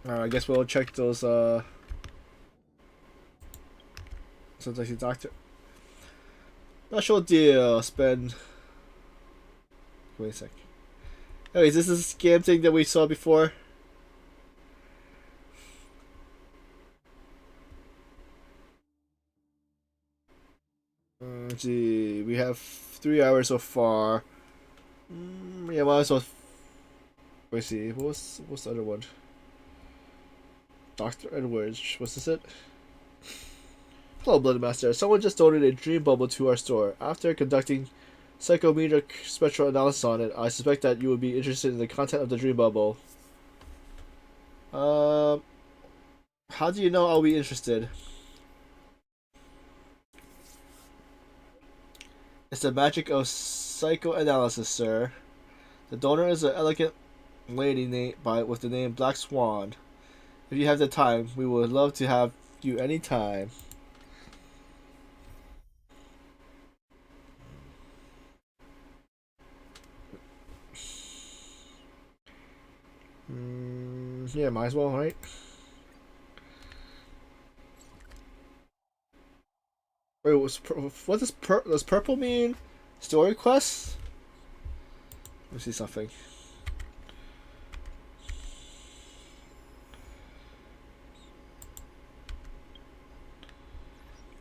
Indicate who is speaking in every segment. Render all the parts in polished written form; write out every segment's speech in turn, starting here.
Speaker 1: I guess we'll check those. Sounds like the doctor. Special deal. Spend. Wait a sec. Oh, is this a scam thing that we saw before? Gee, we have 3 hours so far. Yeah, might as well. Let's see. What's the other one? Dr. Edwards. Was this it? Hello, Bloodmaster. Someone just donated a dream bubble to our store. After conducting psychometric spectral analysis on it, I suspect that you would be interested in the content of the dream bubble. How do you know I'll be interested? It's the magic of psychoanalysis, sir. The donor is an elegant lady with the name Black Swan. If you have the time, we would love to have you anytime. Yeah, might as well, right? Wait, what does purple mean? Story quest? Let me see something.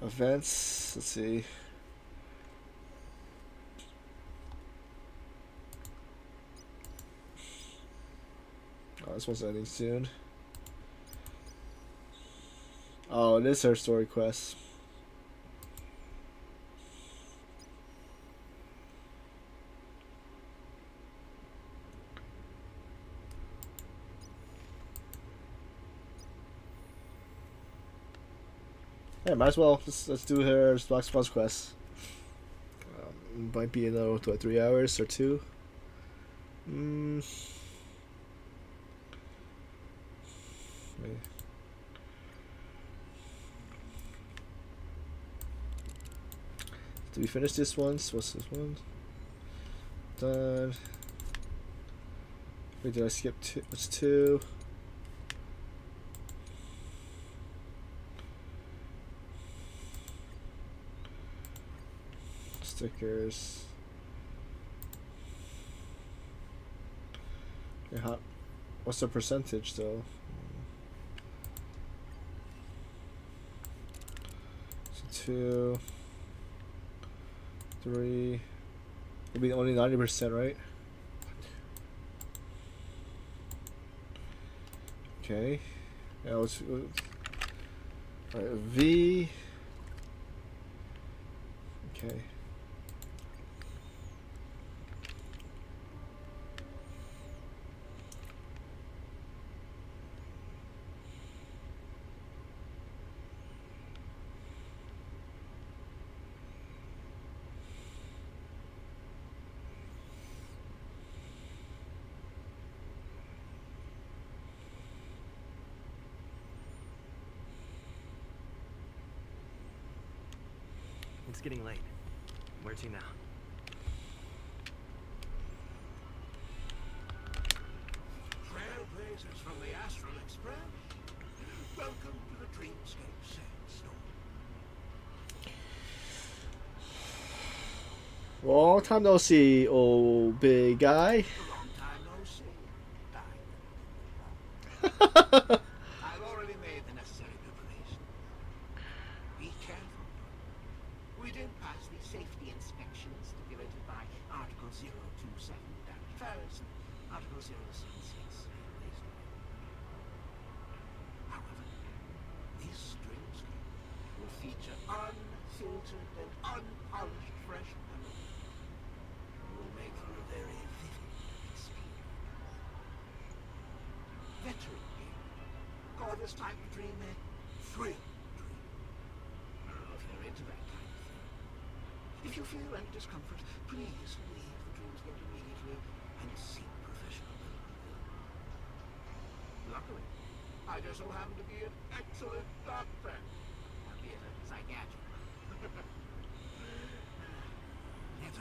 Speaker 1: Events. Let's see. Oh, this one's ending soon. Oh, it is her story quest. Yeah, might as well. Let's do her Black Swan's quest. Might be another 3 hours or two. Maybe. Did we finish this once? What's this one? Done. Wait, did I skip two? What's two? Stickers. Yeah, what's the percentage though? So 2, 3. It'll be only 90%, right? Okay. Yeah, let's. Alright, V. Okay.
Speaker 2: It's getting late. Where to now?
Speaker 3: Trailblazers from the Astral Express. Welcome to the Dreamscape Sandstorm.
Speaker 1: Long time no see, old big guy.
Speaker 3: Long time no see. I've already made the necessary preparation. Be careful. We did pass the safety inspections stipulated by Article 027 Paris and Article 076. However, this dreamscape will feature unfiltered and unpolished fresh memory. It will make for a very vivid experience. Veteran game. Call this type of dream a thrill dream. I don't know if you're into that kind of thing. If you feel any discomfort, please leave the dreamscape immediately and seek professional help. Luckily, I just so happen to be an excellent doctor, albeit a psychiatrist.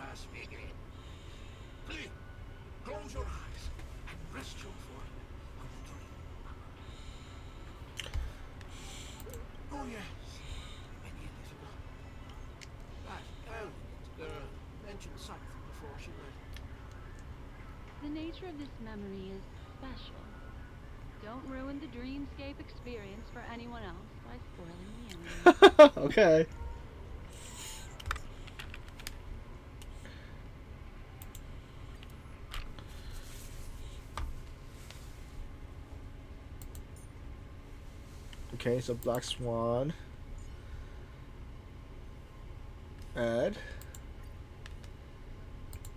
Speaker 3: Let us begin. Please, close your eyes and rest your forehead on the dream.
Speaker 4: nature of this memory is special. Don't ruin the dreamscape experience for anyone else by spoiling the ending.
Speaker 1: Okay. Okay, so Black Swan. Add.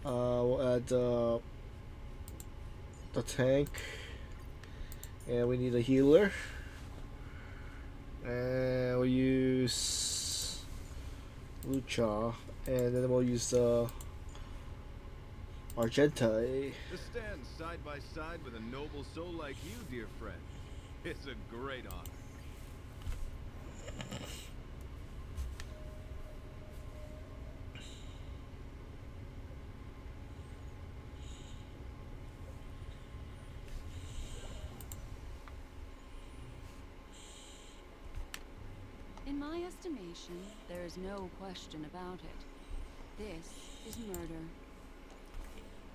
Speaker 1: We'll add the tank. And we need a healer. And we'll use Lucha. And then we'll use Argenta.
Speaker 5: To stand side by side with a noble soul like you, dear friend, it's a great honor.
Speaker 4: In my estimation, there is no question about it. This is murder.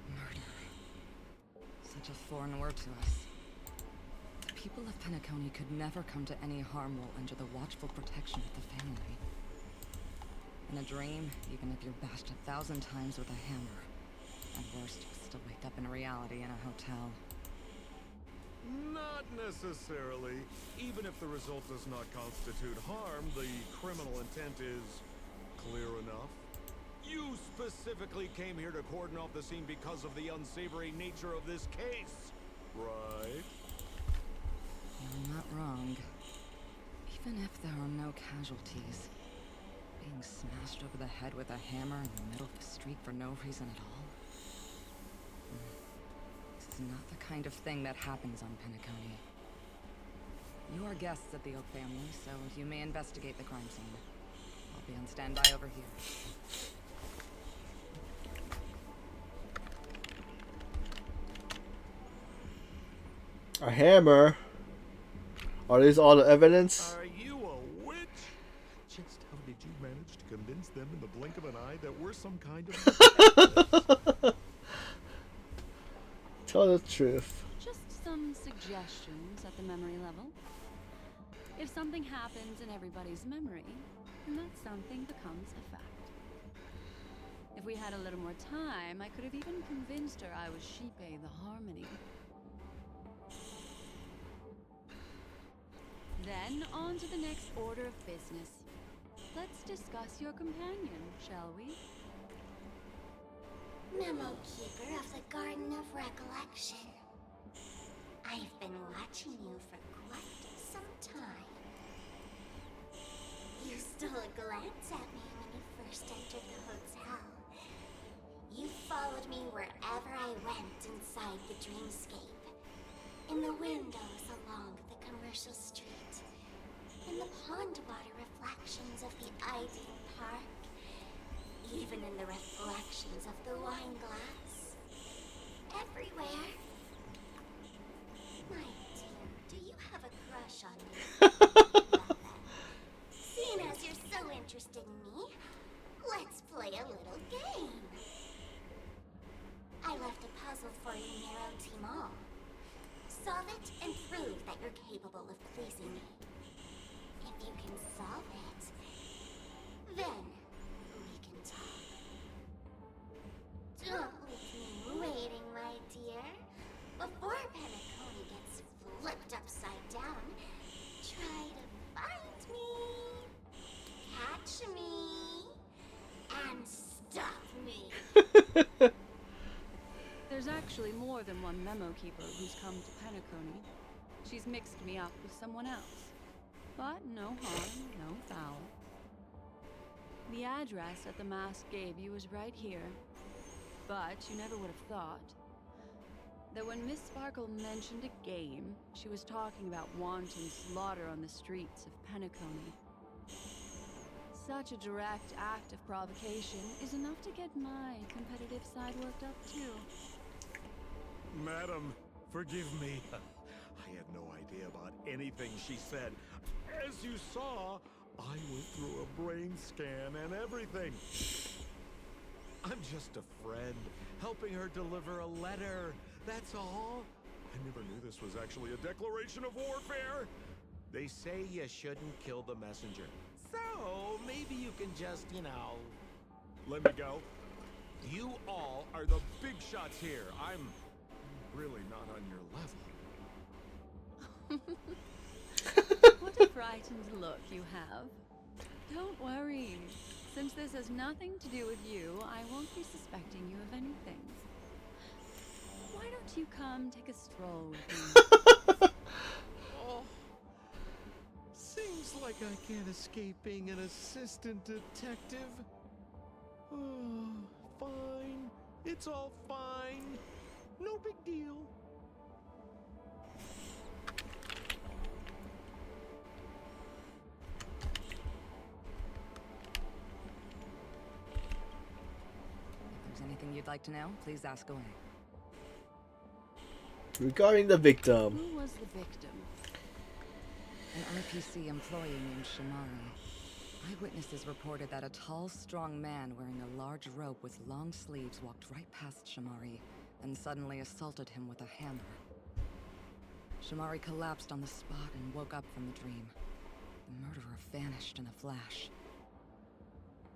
Speaker 6: Murder. Such a foreign word to us. The people of Penacony could never come to any harm while under the watchful protection of the family. In a dream, even if you're bashed 1,000 times with a hammer, at worst, you'll still wake up in reality in a hotel.
Speaker 7: Not necessarily. Even if the result does not constitute harm, the criminal intent is clear enough. You specifically came here to cordon off the scene because of the unsavory nature of this case, right?
Speaker 6: You're not wrong. Even if there are no casualties, being smashed over the head with a hammer in the middle of the street for no reason at all. This is not the kind of thing that happens on Penacony. You are guests of the Oak family, so you may investigate the crime scene. I'll be on standby over here.
Speaker 1: A hammer? Are these all the evidence?
Speaker 7: Are you a witch? Just how did you manage to convince them in the blink of an eye that we're some kind of...
Speaker 1: Tell the truth.
Speaker 4: Just some suggestions at the memory level. If something happens in everybody's memory, then that something becomes a fact. If we had a little more time, I could have even convinced her I was Shipe the Harmony. Then, on to the next order of business. Let's discuss your companion, shall we?
Speaker 8: Memo Keeper of the Garden of Recollection. I've been watching you for quite some time. You stole a glance at me when you first entered the hotel. You followed me wherever I went inside the dreamscape. In the windows along the commercial street. In the pond water reflections of the Ideal Park. Even in the reflections of the wine glass. Everywhere. My dear, do you have a crush on me? Well then, seeing as you're so interested in me, let's play a little game. I left a puzzle for you near OT Mall. Solve it and prove that you're capable of pleasing me. If you can solve it, then we can talk. Don't leave me waiting, my dear. Before Penacony gets flipped upside down, try to find me, catch me, and stop me.
Speaker 4: There's actually more than one memo keeper who's come to Penacony. She's mixed me up with someone else. But no harm, no foul. The address that the mask gave you is right here. But you never would have thought that when Miss Sparkle mentioned a game, she was talking about wanton slaughter on the streets of Penacony. Such a direct act of provocation is enough to get my competitive side worked up too.
Speaker 7: Madam, forgive me. I had no idea about anything she said. As you saw, I went through a brain scan and everything. I'm just a friend, helping her deliver a letter That's all? I never knew this was actually a declaration of warfare. They say you shouldn't kill the messenger. So, maybe you can just, let me go. You all are the big shots here. I'm really not on your level.
Speaker 4: What a frightened look you have. Don't worry. Since this has nothing to do with you, I won't be suspecting you of anything. Why don't you come take a stroll with me?
Speaker 7: Oh, seems like I can't escape being an assistant detective. Oh, fine. It's all fine. No big deal.
Speaker 6: If there's anything you'd like to know, please ask away.
Speaker 1: Regarding the victim.
Speaker 4: Who was the victim?
Speaker 6: An RPC employee named Shamari. Eyewitnesses reported that a tall, strong man wearing a large robe with long sleeves walked right past Shamari and suddenly assaulted him with a hammer. Shamari collapsed on the spot and woke up from the dream. The murderer vanished in a flash.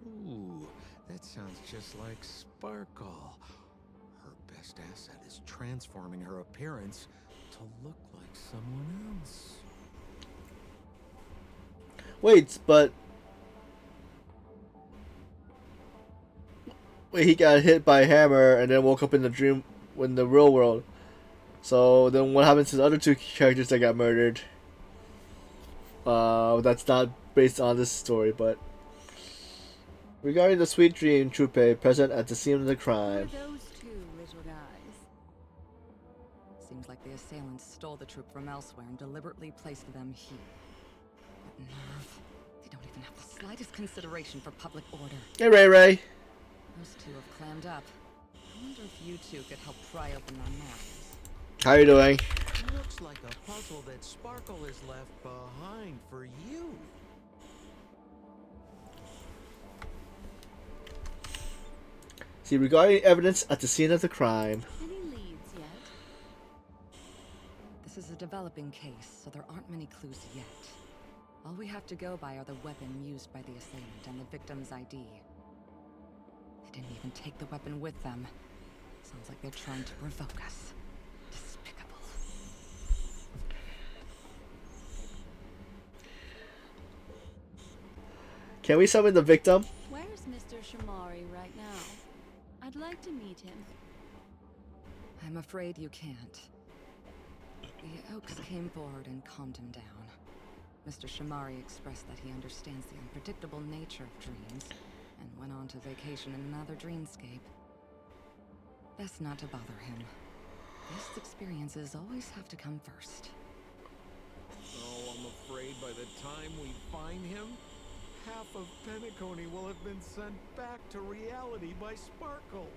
Speaker 7: Ooh, that sounds just like Sparkle. Her best asset is transforming her appearance to look like someone else.
Speaker 1: Wait, but... Wait, he got hit by a hammer and then woke up in the dream, in the real world. So then what happens to the other two characters that got murdered? That's not based on this story, but... Regarding the sweet dream Trupe present at the scene of the crime.
Speaker 4: Who are those two little guys?
Speaker 6: Seems like the assailants stole the troop from elsewhere and deliberately placed them here. What nerve. They don't even have the slightest consideration for public order.
Speaker 1: Hey, Ray Ray.
Speaker 6: Those two have clammed up. I wonder if you two could help pry open their mouths.
Speaker 1: How you doing?
Speaker 7: Looks like a puzzle that Sparkle has left behind for you.
Speaker 1: See, regarding evidence at the scene of the crime.
Speaker 4: Any leads yet?
Speaker 6: This is a developing case, so there aren't many clues yet. All we have to go by are the weapon used by the assailant and the victim's ID. They didn't even take the weapon with them. Sounds like they're trying to provoke us. Despicable.
Speaker 1: Can we summon the victim?
Speaker 4: Where's Mr. Shamari right now? I'd like to meet him.
Speaker 6: I'm afraid you can't. The Oaks came forward and calmed him down. Mr. Shamari expressed that he understands the unpredictable nature of dreams, and went on to vacation in another dreamscape. Best not to bother him. Best experiences always have to come first.
Speaker 7: Oh, I'm afraid by the time we find him, half of Penacony will have been sent back to reality by Sparkle.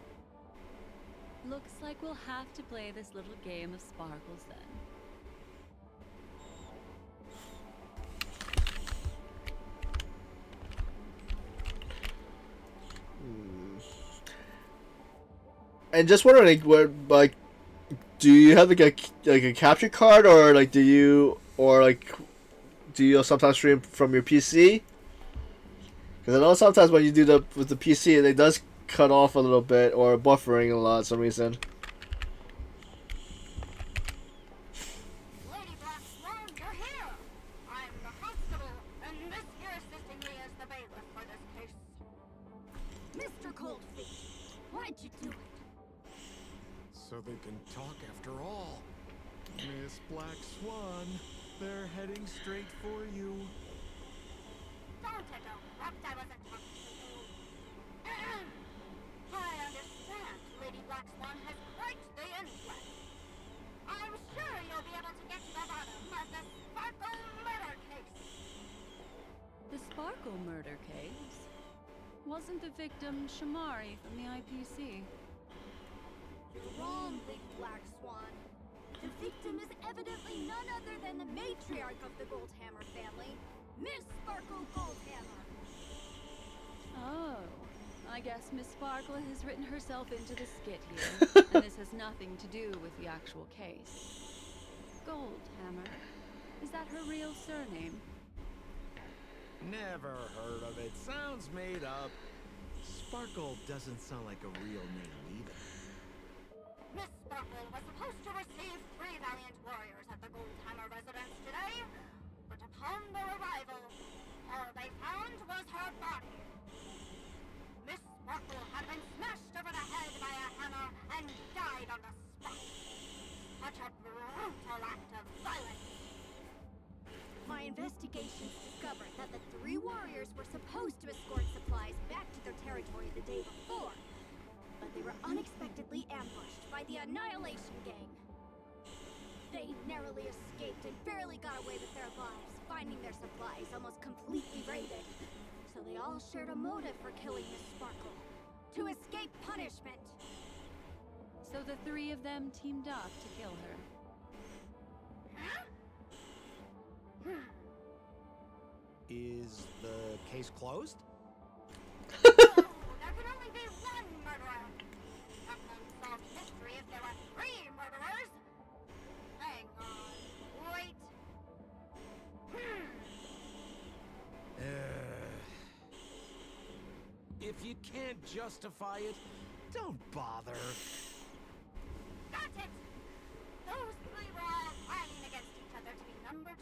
Speaker 4: Looks like we'll have to play this little game of sparkles then.
Speaker 1: And just wondering, what, like, do you have like a capture card, or like do you sometimes stream from your PC? Because I know sometimes when you do with the PC, it does cut off a little bit or buffering a lot for some reason.
Speaker 8: Lady Black Swan, you're here! I'm the constable, and this here assisting me is the bailiff for this case. Mr. Coldfeet, why'd you do it?
Speaker 7: So they can talk after all. Miss Black Swan, they're heading straight for you.
Speaker 8: Don't interrupt, I wasn't talking to you. I understand Lady Black Swan has quite the intellect. I'm sure you'll be able to get to the bottom of the Sparkle murder case.
Speaker 4: The Sparkle murder case? Wasn't the victim Shamari from the IPC?
Speaker 8: You're wrong, Lady Black Swan. The victim is evidently none other than the matriarch of the Goldhammer family, Miss Sparkle Goldhammer.
Speaker 4: Oh, I guess Miss Sparkle has written herself into the skit here, and this has nothing to do with the actual case. Goldhammer. Is that her real surname?
Speaker 7: Never heard of it. Sounds made up.
Speaker 2: Sparkle doesn't sound like a real name either.
Speaker 8: Miss Sparkle was supposed to receive 3 valiant warriors at the Goldhammer residence today, but upon their arrival, all they found was her body. Miss Sparkle had been smashed over the head by a hammer and died on the spot. Such a brutal act of violence.
Speaker 9: My investigations discovered that the 3 warriors were supposed to escort supplies back to their territory the day before, but they were unexpectedly ambushed by the Annihilation Gang. They narrowly escaped and barely got away with their lives, finding their supplies almost completely raided. So they all shared a motive for killing Miss Sparkle, to escape punishment.
Speaker 4: So the 3 of them teamed up to kill her.
Speaker 7: Is the case closed?
Speaker 8: No, there can only be one murderer. An unsolved mystery if there were 3 murderers. Hang on. Wait.
Speaker 7: If you can't justify it, don't bother.
Speaker 8: Got it! Those 3 were all planning against each other to be number 2.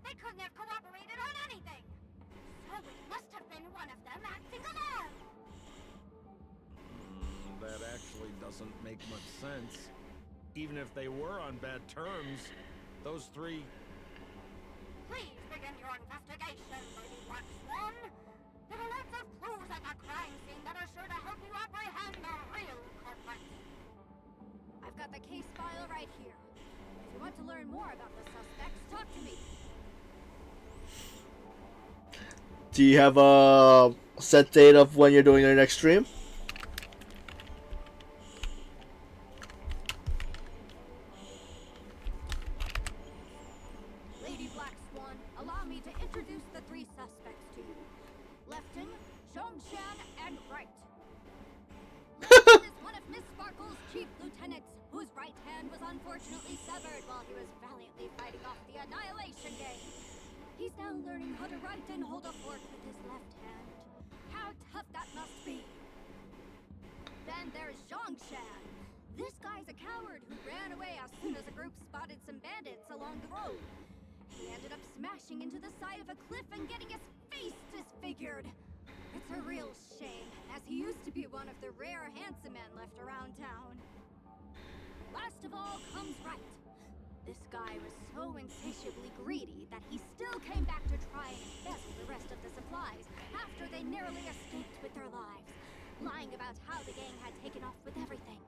Speaker 8: They couldn't have cooperated on anything. So it must have been one of them acting alone.
Speaker 7: That actually doesn't make much sense. Even if they were on bad terms, those 3...
Speaker 8: Please begin your investigation, Lady Black Swan. There are lots of clues at the crime scene that are sure to help you apprehend the real culprit.
Speaker 9: I've got the case file right here. If you want to learn more about the suspects, talk to me.
Speaker 1: Do you have a set date of when you're doing your next stream?
Speaker 9: Lady Black Swan, allow me to introduce the 3 suspects to you. Lefton, Zhongshan, and Wright. Lefton is one of Miss Sparkle's chief lieutenants, whose right hand was unfortunately severed while he was valiantly fighting off the Annihilation Gang. He's now learning how to write and hold a fork with his left hand. How tough that must be. Then there's Zhongshan. This guy's a coward who ran away as soon as a group spotted some bandits along the road. He ended up smashing into the side of a cliff and getting his face disfigured. It's a real shame, as he used to be one of the rare handsome men left around town. Last of all comes Wright. This guy was so insatiably greedy that he still came back to try and embezzle the rest of the supplies after they narrowly escaped with their lives, lying about how the gang had taken off with everything.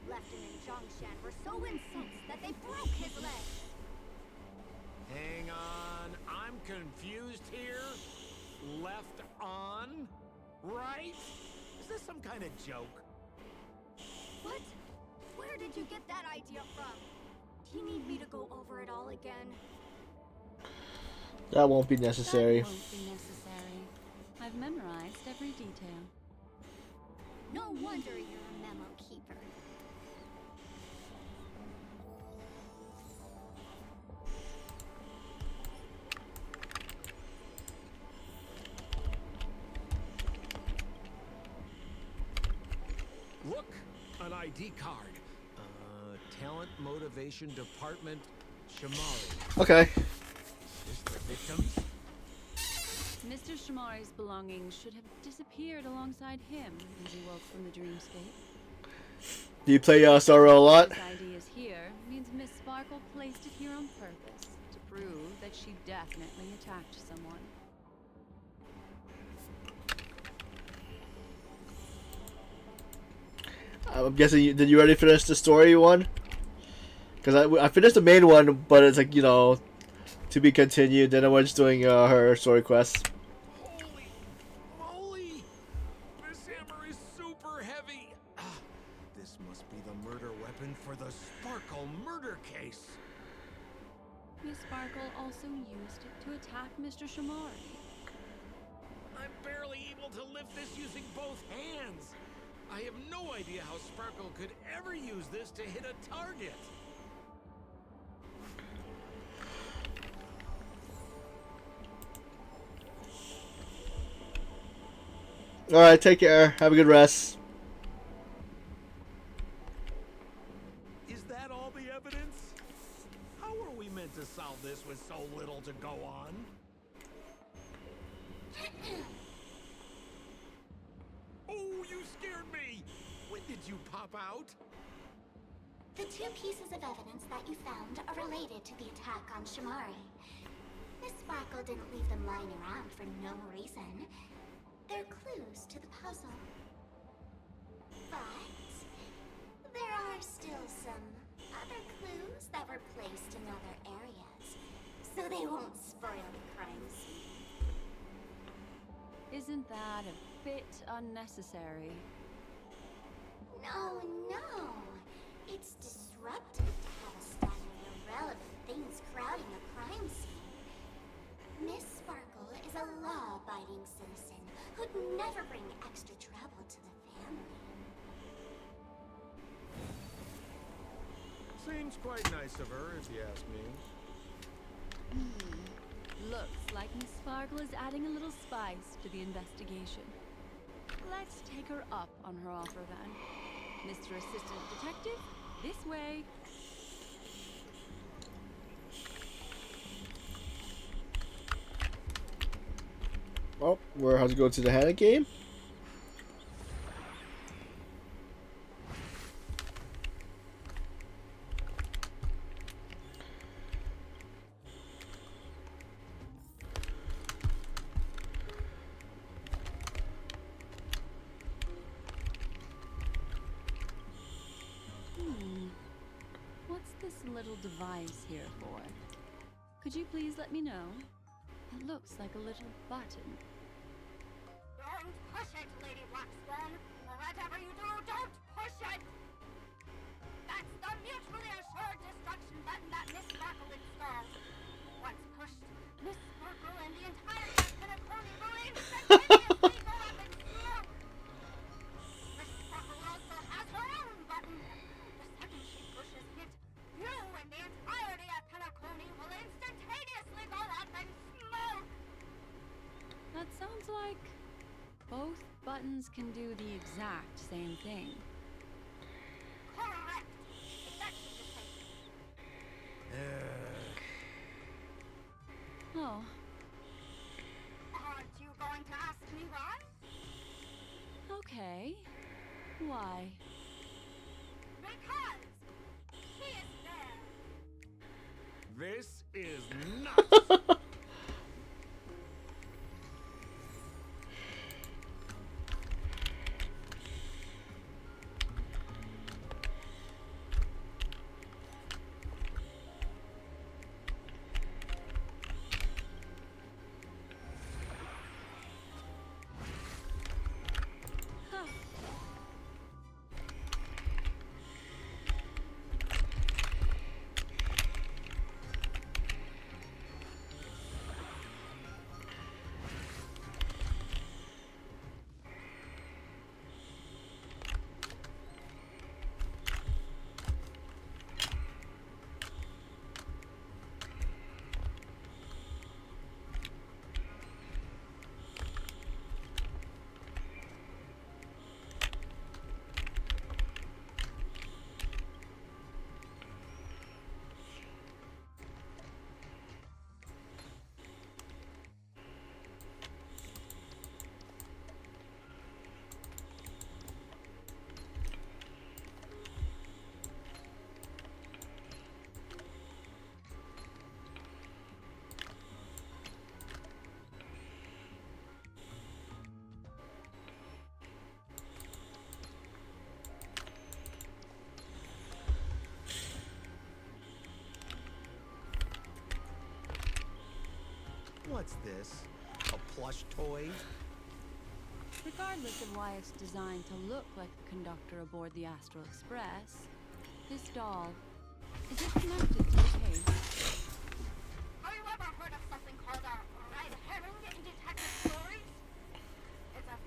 Speaker 9: Lefton and Zhongshan were so incensed that they broke his legs.
Speaker 7: Hang on, I'm confused here. Left on? Right? Is this some kind of joke?
Speaker 9: What? Where did you get that idea from? Do you need me to go over it all again?
Speaker 1: That won't be necessary.
Speaker 4: That won't be necessary. I've memorized every detail.
Speaker 9: No wonder you're a memo keeper.
Speaker 7: Look, an ID card. Talent Motivation Department, Shamari.
Speaker 1: Okay.
Speaker 7: Is the victims?
Speaker 4: Mr. Shamari's belongings should have disappeared alongside him as he woke from the dreamscape.
Speaker 1: Do you play Sorrow a lot?
Speaker 4: His ID is here means Miss Sparkle placed it here on purpose to prove that she definitely attacked someone.
Speaker 1: I'm guessing did you already finish the story one? Because I finished the main one, but it's like, you know, to be continued. Then I was doing her story quest.
Speaker 7: Holy moly! This hammer is super heavy. This must be the murder weapon for the Sparkle murder case.
Speaker 4: Miss Sparkle also used it to attack Mr. Shamari.
Speaker 7: I'm barely able able to lift this using both hands. I have no idea how Sparkle could ever use this to hit a target.
Speaker 1: Alright, take care. Have a good rest.
Speaker 7: Is that all the evidence? How are we meant to solve this with so little to go on? Oh, you scared me! When did you pop out?
Speaker 8: The two pieces of evidence that you found are related to the attack on Shamari. Miss Sparkle didn't leave them lying around for no reason. They're clues to the puzzle. But there are still some other clues that were placed in other areas, so they won't spoil the crime scene.
Speaker 4: Isn't that a bit unnecessary?
Speaker 8: No, no. It's disruptive to have a stack of irrelevant things crowding a crime scene. Miss Sparkle is a law-abiding citizen who'd never bring extra trouble to the family.
Speaker 7: Seems quite nice of her, if you ask me.
Speaker 4: Looks like Miss Sparkle is adding a little spice to the investigation. Let's take her up on her offer then. Mr. Assistant Detective, this way.
Speaker 1: Well, we're how to go to the Hannah game.
Speaker 4: What's this little device here for? Could you please let me know? It looks like a little button.
Speaker 9: Don't push it, Lady Black Swan. Whatever you do, don't push it. That's the mutually assured destruction button that Miss Sparkle installed. Once pushed, Miss Sparkle and the entire Penacony will instantaneously go up in smoke. Miss Sparkle also has her own button. The second she pushes it, you and the entirety of Penacony will instantaneously go up in smoke.
Speaker 4: That sounds like both buttons can do the exact same thing.
Speaker 9: Correct. That's the
Speaker 4: Oh,
Speaker 9: Aren't you going to ask me why?
Speaker 4: okay. Why?
Speaker 9: Because he is there.
Speaker 7: This is nuts!
Speaker 4: Huh.
Speaker 7: What's this? A plush toy?
Speaker 4: Regardless of why it's designed to look like the conductor aboard the Astral Express, this doll, is it connected to the case?
Speaker 9: Have you ever heard of something called a red herring in detective stories? It's a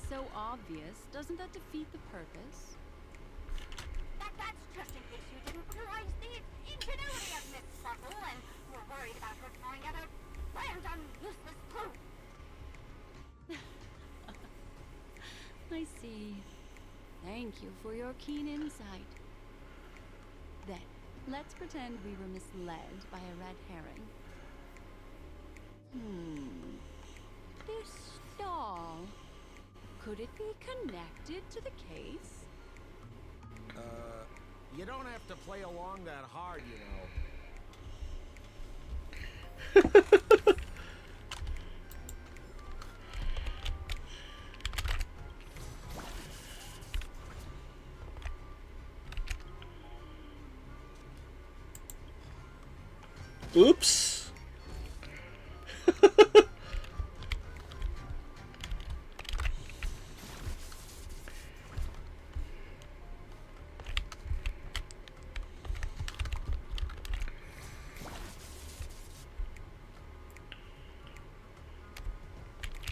Speaker 4: so obvious, doesn't that defeat the purpose?
Speaker 9: That's just in case you didn't realize the ingenuity of Miss Sparkle and were worried about her trying out a random useless clue.
Speaker 4: I see. Thank you for your keen insight. Then, let's pretend we were misled by a red herring. This doll, could it be connected to the case?
Speaker 7: You don't have to play along that hard, you know.
Speaker 1: Oops.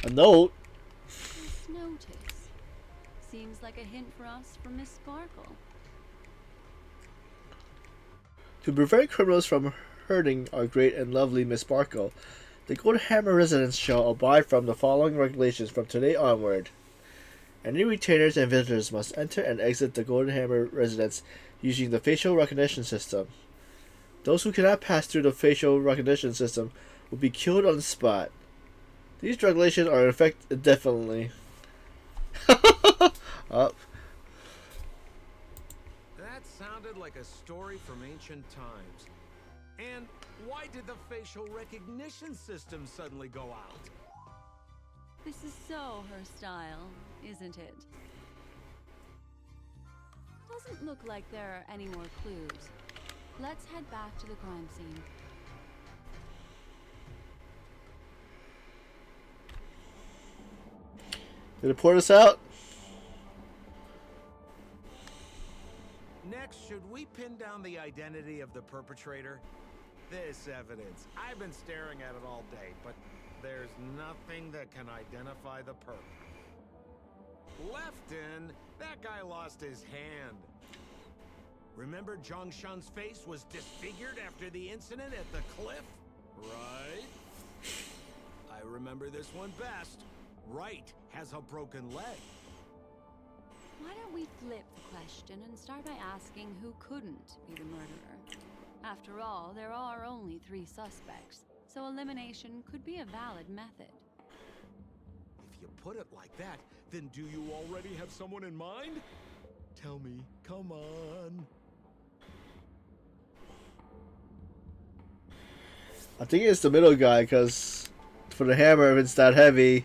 Speaker 1: A note?
Speaker 4: This notice seems like a hint for us from Miss Sparkle.
Speaker 1: To prevent criminals from hurting our great and lovely Miss Sparkle, the Gold Hammer residents shall abide from the following regulations from today onward. Any retainers and visitors must enter and exit the Golden Hammer residence using the facial recognition system. Those who cannot pass through the facial recognition system will be killed on the spot. These regulations are in effect indefinitely. Up.
Speaker 7: That sounded like a story from ancient times. And why did the facial recognition system suddenly go out?
Speaker 4: This is so her style, isn't it? Doesn't look like there are any more clues. Let's head back to the crime scene.
Speaker 1: Did it pour us out?
Speaker 7: Next, should we pin down the identity of the perpetrator? This evidence. I've been staring at it all day, but there's nothing that can identify the perp. Lefton, that guy lost his hand. Remember Zhongshan's face was disfigured after the incident at the cliff? Right? I remember this one best. Right has a broken leg.
Speaker 4: Why don't we flip the question and start by asking who couldn't be the murderer? After all, there are only 3 suspects, so elimination could be a valid method.
Speaker 7: If you put it like that, then do you already have someone in mind? Tell me, come on.
Speaker 1: I think it's the middle guy, because for the hammer, if it's that heavy,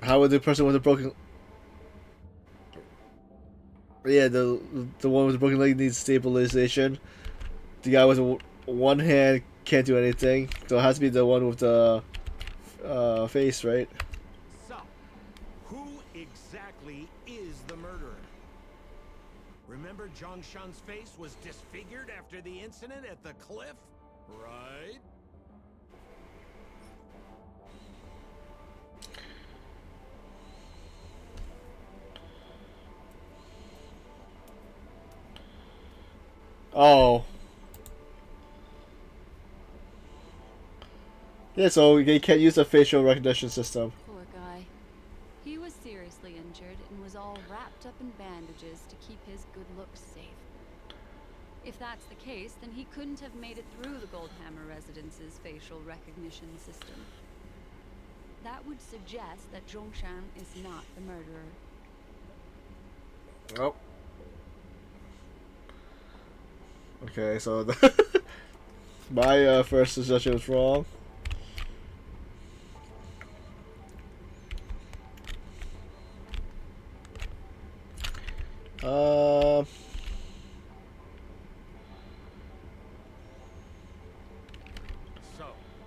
Speaker 1: how would the person with the broken... Yeah, the one with the broken leg needs stabilization. The guy with one hand can't do anything, so it has to be the one with the face, right?
Speaker 7: So, who exactly is the murderer? Remember Zhongshan's face was disfigured after the incident at the cliff? Right?
Speaker 1: Oh. Yeah, so they can't use the facial recognition system.
Speaker 4: Poor guy. He was seriously injured and was all wrapped up in bandages to keep his good looks safe. If that's the case, then he couldn't have made it through the Goldhammer residence's facial recognition system. That would suggest that Zhongshan is not the murderer.
Speaker 1: Oh. Okay, so my first suggestion was wrong.
Speaker 7: So,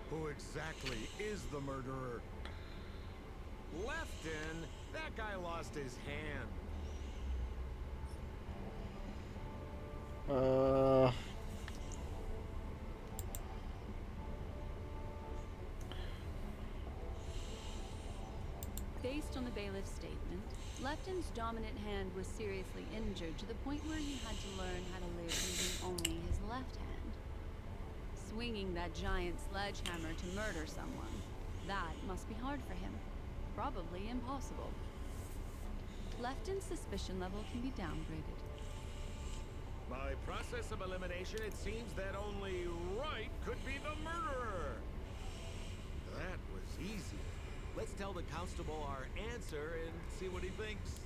Speaker 7: who exactly is the murderer? Lefton, that guy lost his hand.
Speaker 4: Based bailiff's statement, Lefton's dominant hand was seriously injured to the point where he had to learn how to live using only his left hand. Swinging that giant sledgehammer to murder someone, that must be hard for him. Probably impossible. Lefton's suspicion level can be downgraded.
Speaker 7: By process of elimination, it seems that only Wright could be the murderer. That was easy. Let's tell the constable our answer and see what he thinks.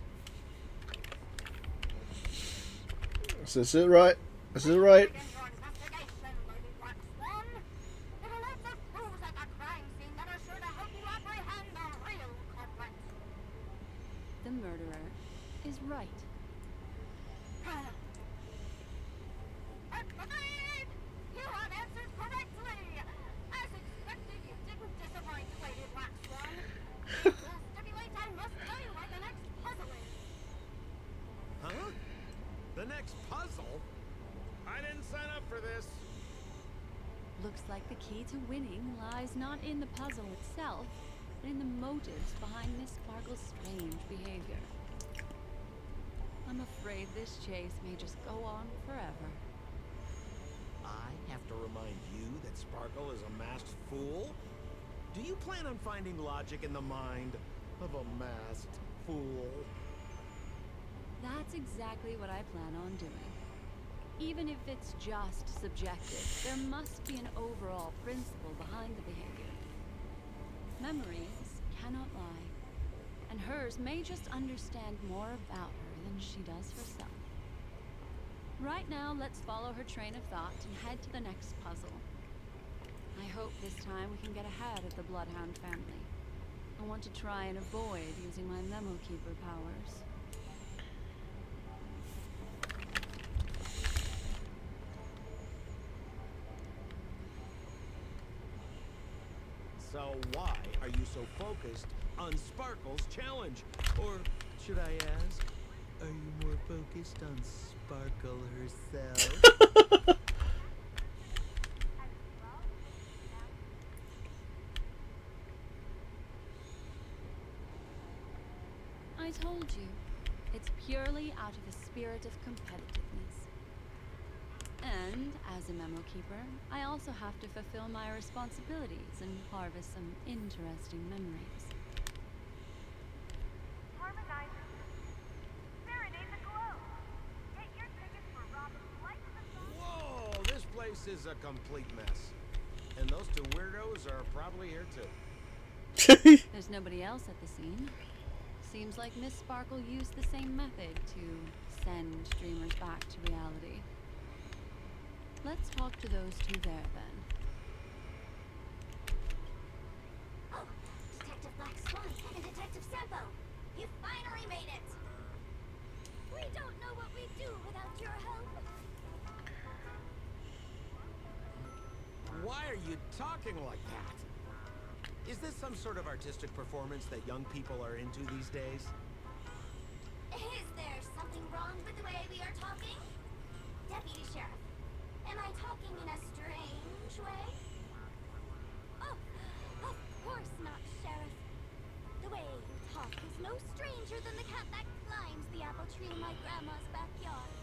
Speaker 1: Is this it right? Is this right?
Speaker 8: Begin your investigation, Lady Black Swan. There are lots of clues at the crime scene that are sure to help you apprehend the real culprit.
Speaker 4: The murderer is right.
Speaker 8: Agreed! You have answered correctly! As expected, you didn't disappoint, Lady Black Swan. It will stipulate I must tell you what the next puzzle is.
Speaker 7: Huh? The next puzzle? I didn't sign up for this.
Speaker 4: Looks like the key to winning lies not in the puzzle itself, but in the motives behind Miss Sparkle's strange behavior. I'm afraid this chase may just go on forever.
Speaker 7: I have to remind you that Sparkle is a masked fool? Do you plan on finding logic in the mind of a masked fool?
Speaker 4: That's exactly what I plan on doing. Even if it's just subjective, there must be an overall principle behind the behavior. Memories cannot lie, and hers may just understand more about her than she does herself. Right now, let's follow her train of thought and head to the next puzzle. I hope this time we can get ahead of the Bloodhound family. I want to try and avoid using my Memo Keeper powers.
Speaker 7: So why are you so focused on Sparkle's challenge? Or should I ask, are you more focused on Sparkle herself?
Speaker 4: I told you, it's purely out of a spirit of competitiveness. And, as a Memo Keeper, I also have to fulfill my responsibilities and harvest some interesting memories.
Speaker 9: Harmonizer. Serenade the glow. Get your tickets for Robin's Light to the Sun.
Speaker 7: Whoa, this place is a complete mess. And those two weirdos are probably here too.
Speaker 4: There's nobody else at the scene. Seems like Miss Sparkle used the same method to send dreamers back to reality. Let's talk to those two there, then.
Speaker 8: Oh, Detective Black Swan and Detective Sampo, you finally made it!
Speaker 9: We don't know what we'd do without your help.
Speaker 7: Why are you talking like that? Is this some sort of artistic performance that young people are into these days?
Speaker 8: Is there something wrong with the way we are talking? Deputy Sheriff, am I talking in a strange way?
Speaker 9: Oh, of course not, Sheriff. The way you talk is no stranger than the cat that climbs the apple tree in my grandma's backyard.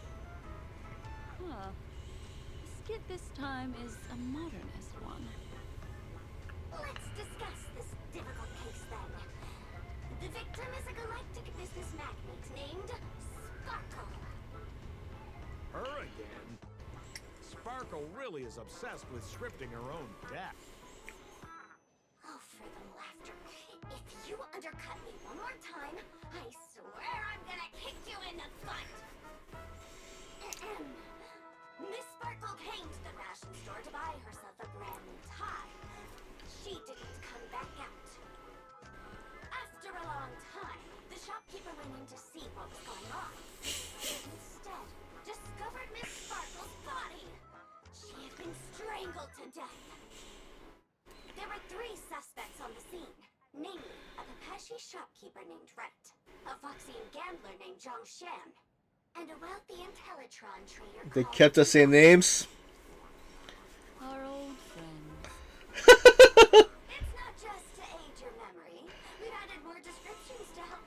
Speaker 4: Huh. The skit this time is a modernist one.
Speaker 8: Let's discuss this difficult case then. The victim is a galactic business magnate named Sparkle.
Speaker 7: Her again? Sparkle really is obsessed with scripting her own death.
Speaker 8: Oh, for the laughter. If you undercut me one more time, I swear I'm gonna kick you in the butt. Miss Sparkle came to the fashion store to buy herself a brand new tie. She didn't come back out. After a long time, the shopkeeper went in to see what was going on. And instead, discovered Miss Sparkle's body. She had been strangled to death. There were 3 suspects on the scene, namely a Pepeshi shopkeeper named Wright, a Foxian gambler named Zhang Shan, and a wealthy Intellitron trader
Speaker 1: They
Speaker 8: called
Speaker 1: kept the same names.
Speaker 4: Our old friend.
Speaker 8: It's not just to aid your memory. We've added more descriptions to help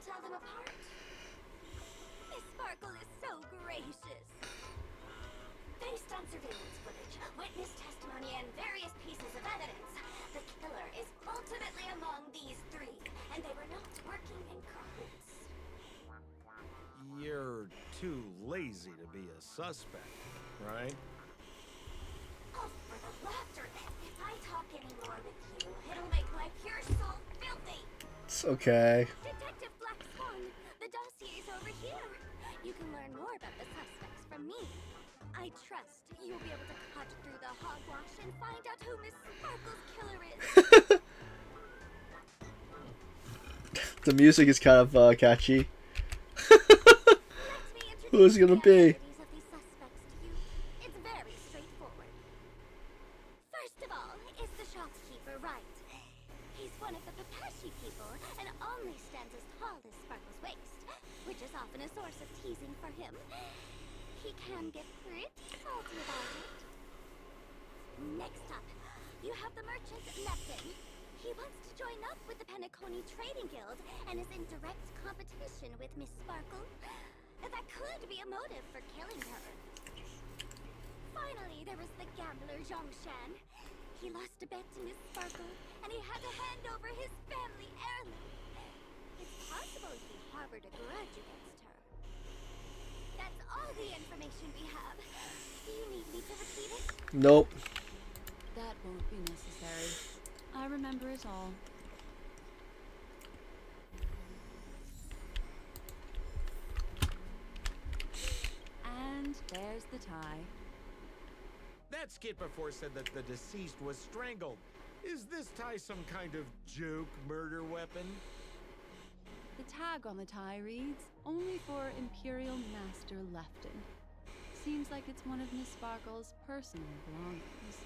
Speaker 7: too lazy to be a suspect, right?
Speaker 8: Oh, for the laughter! If I talk anymore with you, it'll make my pure soul filthy!
Speaker 1: It's okay.
Speaker 9: Detective Black Swan, the dossier's over here. You can learn more about the suspects from me. I trust you'll be able to cut through the hogwash and find out who Miss Sparkle's killer is.
Speaker 1: The music is kind of catchy.
Speaker 9: Let me introduce
Speaker 1: Who's it gonna
Speaker 9: the
Speaker 1: be?
Speaker 9: identities of these suspects to you. It's very straightforward. First of all, is the shopkeeper, right? He's one of the Papashi people and only stands as tall as Sparkle's waist, which is often a source of teasing for him. He can get pretty salty about it. Next up, you have the merchant Lepton. He wants to join up with the Penacony Trading Guild and is in direct competition with Miss Sparkle. That could be a motive for killing her. Finally, there is the gambler Zhongshan. He lost a bet to Miss Sparkle, and he had to hand over his family heirloom. It's possible he harbored a grudge against her. That's all the information we have. Do you need me to repeat it?
Speaker 1: Nope.
Speaker 4: That won't be necessary. I remember it all. And there's the tie.
Speaker 7: That skit before said that the deceased was strangled. Is this tie some kind of joke murder weapon?
Speaker 4: The tag on the tie reads, only for Imperial Master Lepton. Seems like it's one of Miss Sparkle's personal belongings.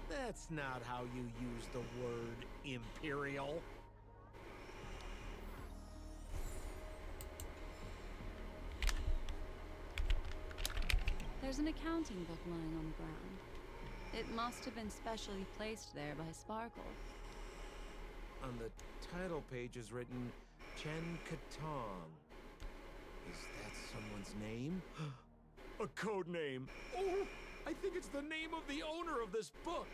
Speaker 7: That's not how you use the word imperial.
Speaker 4: There's an accounting book lying on the ground. It must have been specially placed there by Sparkle.
Speaker 7: On the title page is written Chen Katong. Is that someone's name? A code name. Oh, I think it's the name of the owner of this book.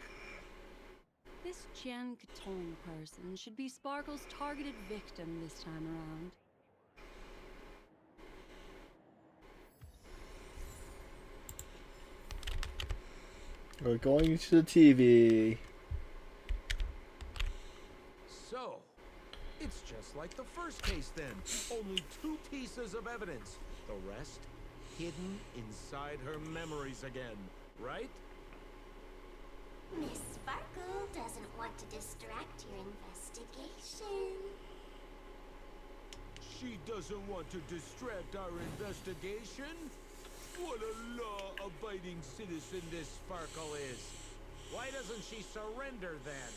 Speaker 4: This Jian Katong person should be Sparkle's targeted victim this time around.
Speaker 1: We're going to the TV.
Speaker 7: So, it's just like the first case then. Only 2 pieces of evidence. The rest hidden inside her memories again, right?
Speaker 8: Miss Sparkle doesn't want to distract your investigation.
Speaker 7: She doesn't want to distract our investigation? What a law-abiding citizen this Sparkle is. Why doesn't she surrender then?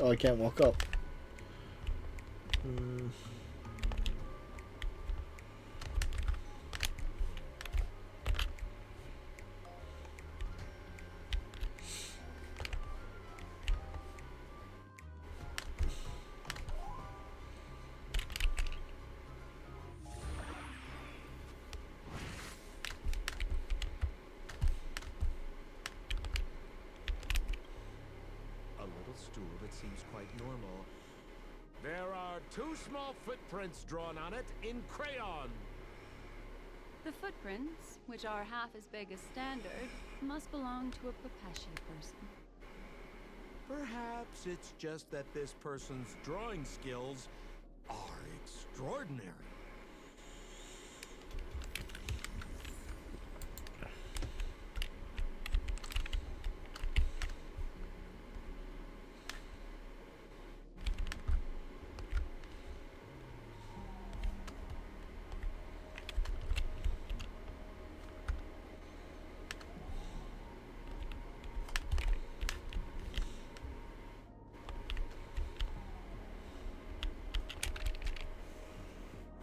Speaker 1: I can't walk up.
Speaker 7: It seems quite normal. There are 2 small footprints drawn on it in crayon.
Speaker 4: The footprints, which are half as big as standard, must belong to a Papashi person.
Speaker 7: Perhaps it's just that this person's drawing skills are extraordinary.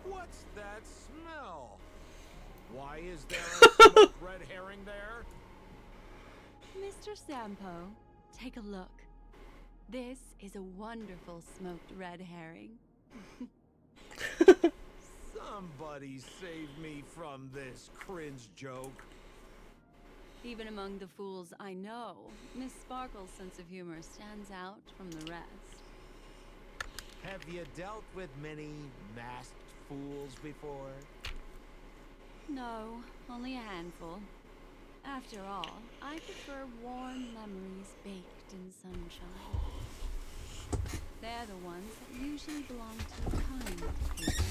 Speaker 7: What's that smell? Why is there a smoked red herring there?
Speaker 4: Mr. Sampo, take a look. This is a wonderful smoked red herring.
Speaker 7: Somebody save me from this cringe joke.
Speaker 4: Even among the fools I know, Miss Sparkle's sense of humor stands out from the rest.
Speaker 2: Have you dealt with many masked fools before?
Speaker 4: No, only a handful. After all, I prefer warm memories baked in sunshine. They're the ones that usually belong to kind people.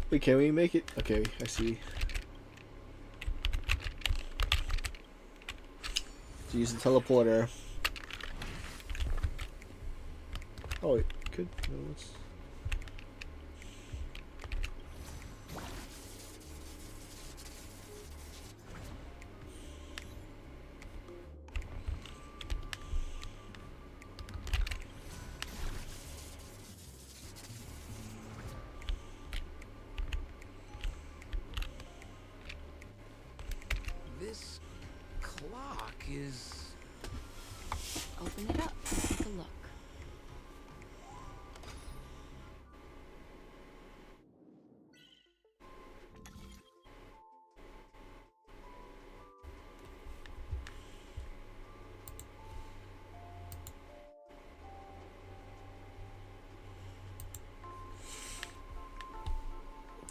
Speaker 1: Wait, can we make it? Okay, I see. To use the teleporter. Oh, it could. No, let's.
Speaker 2: This clock is...
Speaker 4: Open it up and take a look.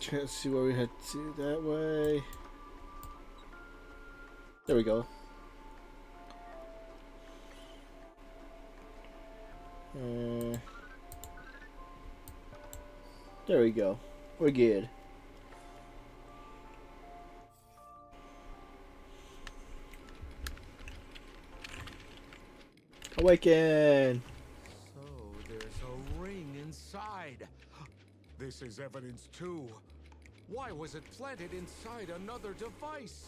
Speaker 1: Can't see where we had to. That way. There we go. There we go. We're good. Awaken!
Speaker 7: So there's a ring inside. This is evidence too. Why was it planted inside another device?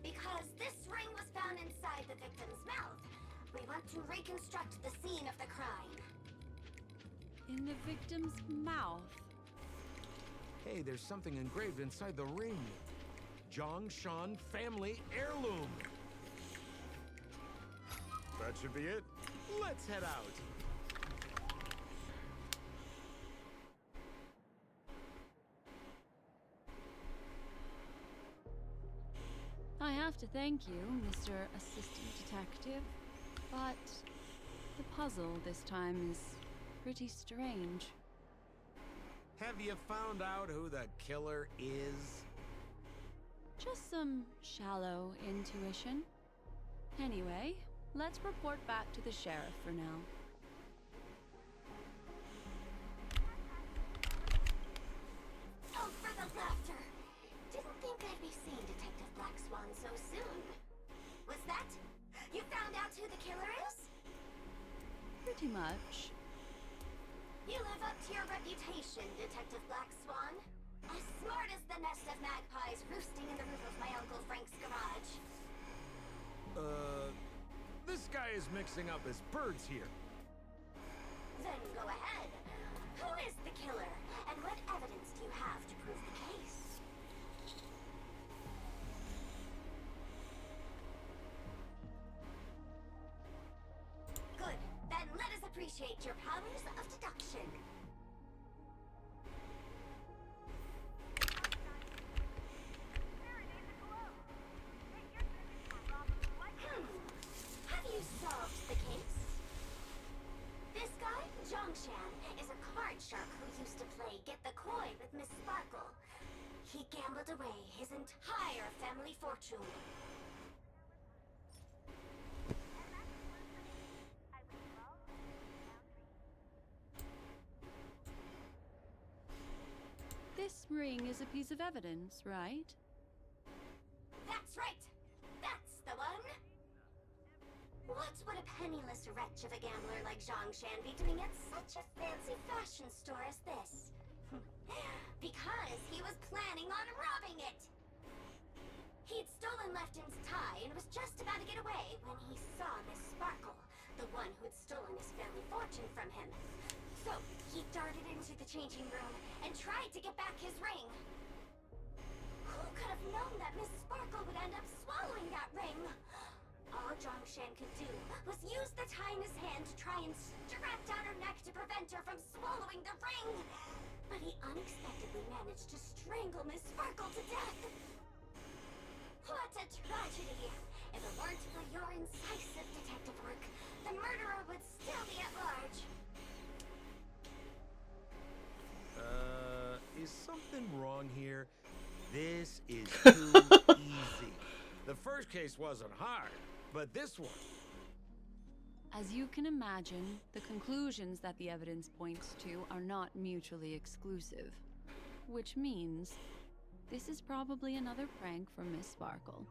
Speaker 8: Because this ring was found inside the victim's mouth. We want to reconstruct the scene of the crime.
Speaker 4: In the victim's mouth.
Speaker 7: Hey, there's something engraved inside the ring. Zhongshan family heirloom. That should be it. Let's head out.
Speaker 4: I have to thank you, Mr. Assistant Detective, but the puzzle this time is pretty strange.
Speaker 2: Have you found out who the killer is?
Speaker 4: Just some shallow intuition. Anyway, let's report back to the sheriff for now.
Speaker 8: Oh, for the laughter! Didn't think I'd be seeing Detective Black Swan so soon. Was that? You found out who the killer is?
Speaker 4: Pretty much.
Speaker 8: You live up to your reputation, Detective Black Swan. As smart as the nest of magpies roosting in the roof of my Uncle Frank's garage.
Speaker 7: This guy is mixing up his birds here.
Speaker 8: Then go ahead. Who is the killer? And what evidence do you have to prove the case? Good. Then let us appreciate your powers of deduction. Have you solved the case? This guy, Zhongshan, is a card shark who used to play Get the Coin with Miss Sparkle. He gambled away his entire family fortune.
Speaker 4: This ring is a piece of evidence, right?
Speaker 8: That's right! That's the one! What would a penniless wretch of a gambler like Zhongshan be doing at such a fancy fashion store as this? Because he was planning on robbing it! He'd stolen Lefton's tie and was just about to get away when he saw Miss Sparkle, the one who'd stolen his family fortune from him. So he darted into the changing room and tried to get back his ring. Who could have known that Miss Sparkle would end up swallowing that ring? All Zhongshan could do was use the tie in his hand to try and strap down her neck to prevent her from swallowing the ring. But he unexpectedly managed to strangle Miss Sparkle to death. What a tragedy! If it weren't for your incisive detective work, the murderer would still be at large.
Speaker 7: Is something wrong here? This is too easy. The first case wasn't hard, but this one...
Speaker 4: As you can imagine, the conclusions that the evidence points to are not mutually exclusive. Which means, this is probably another prank from Miss Sparkle.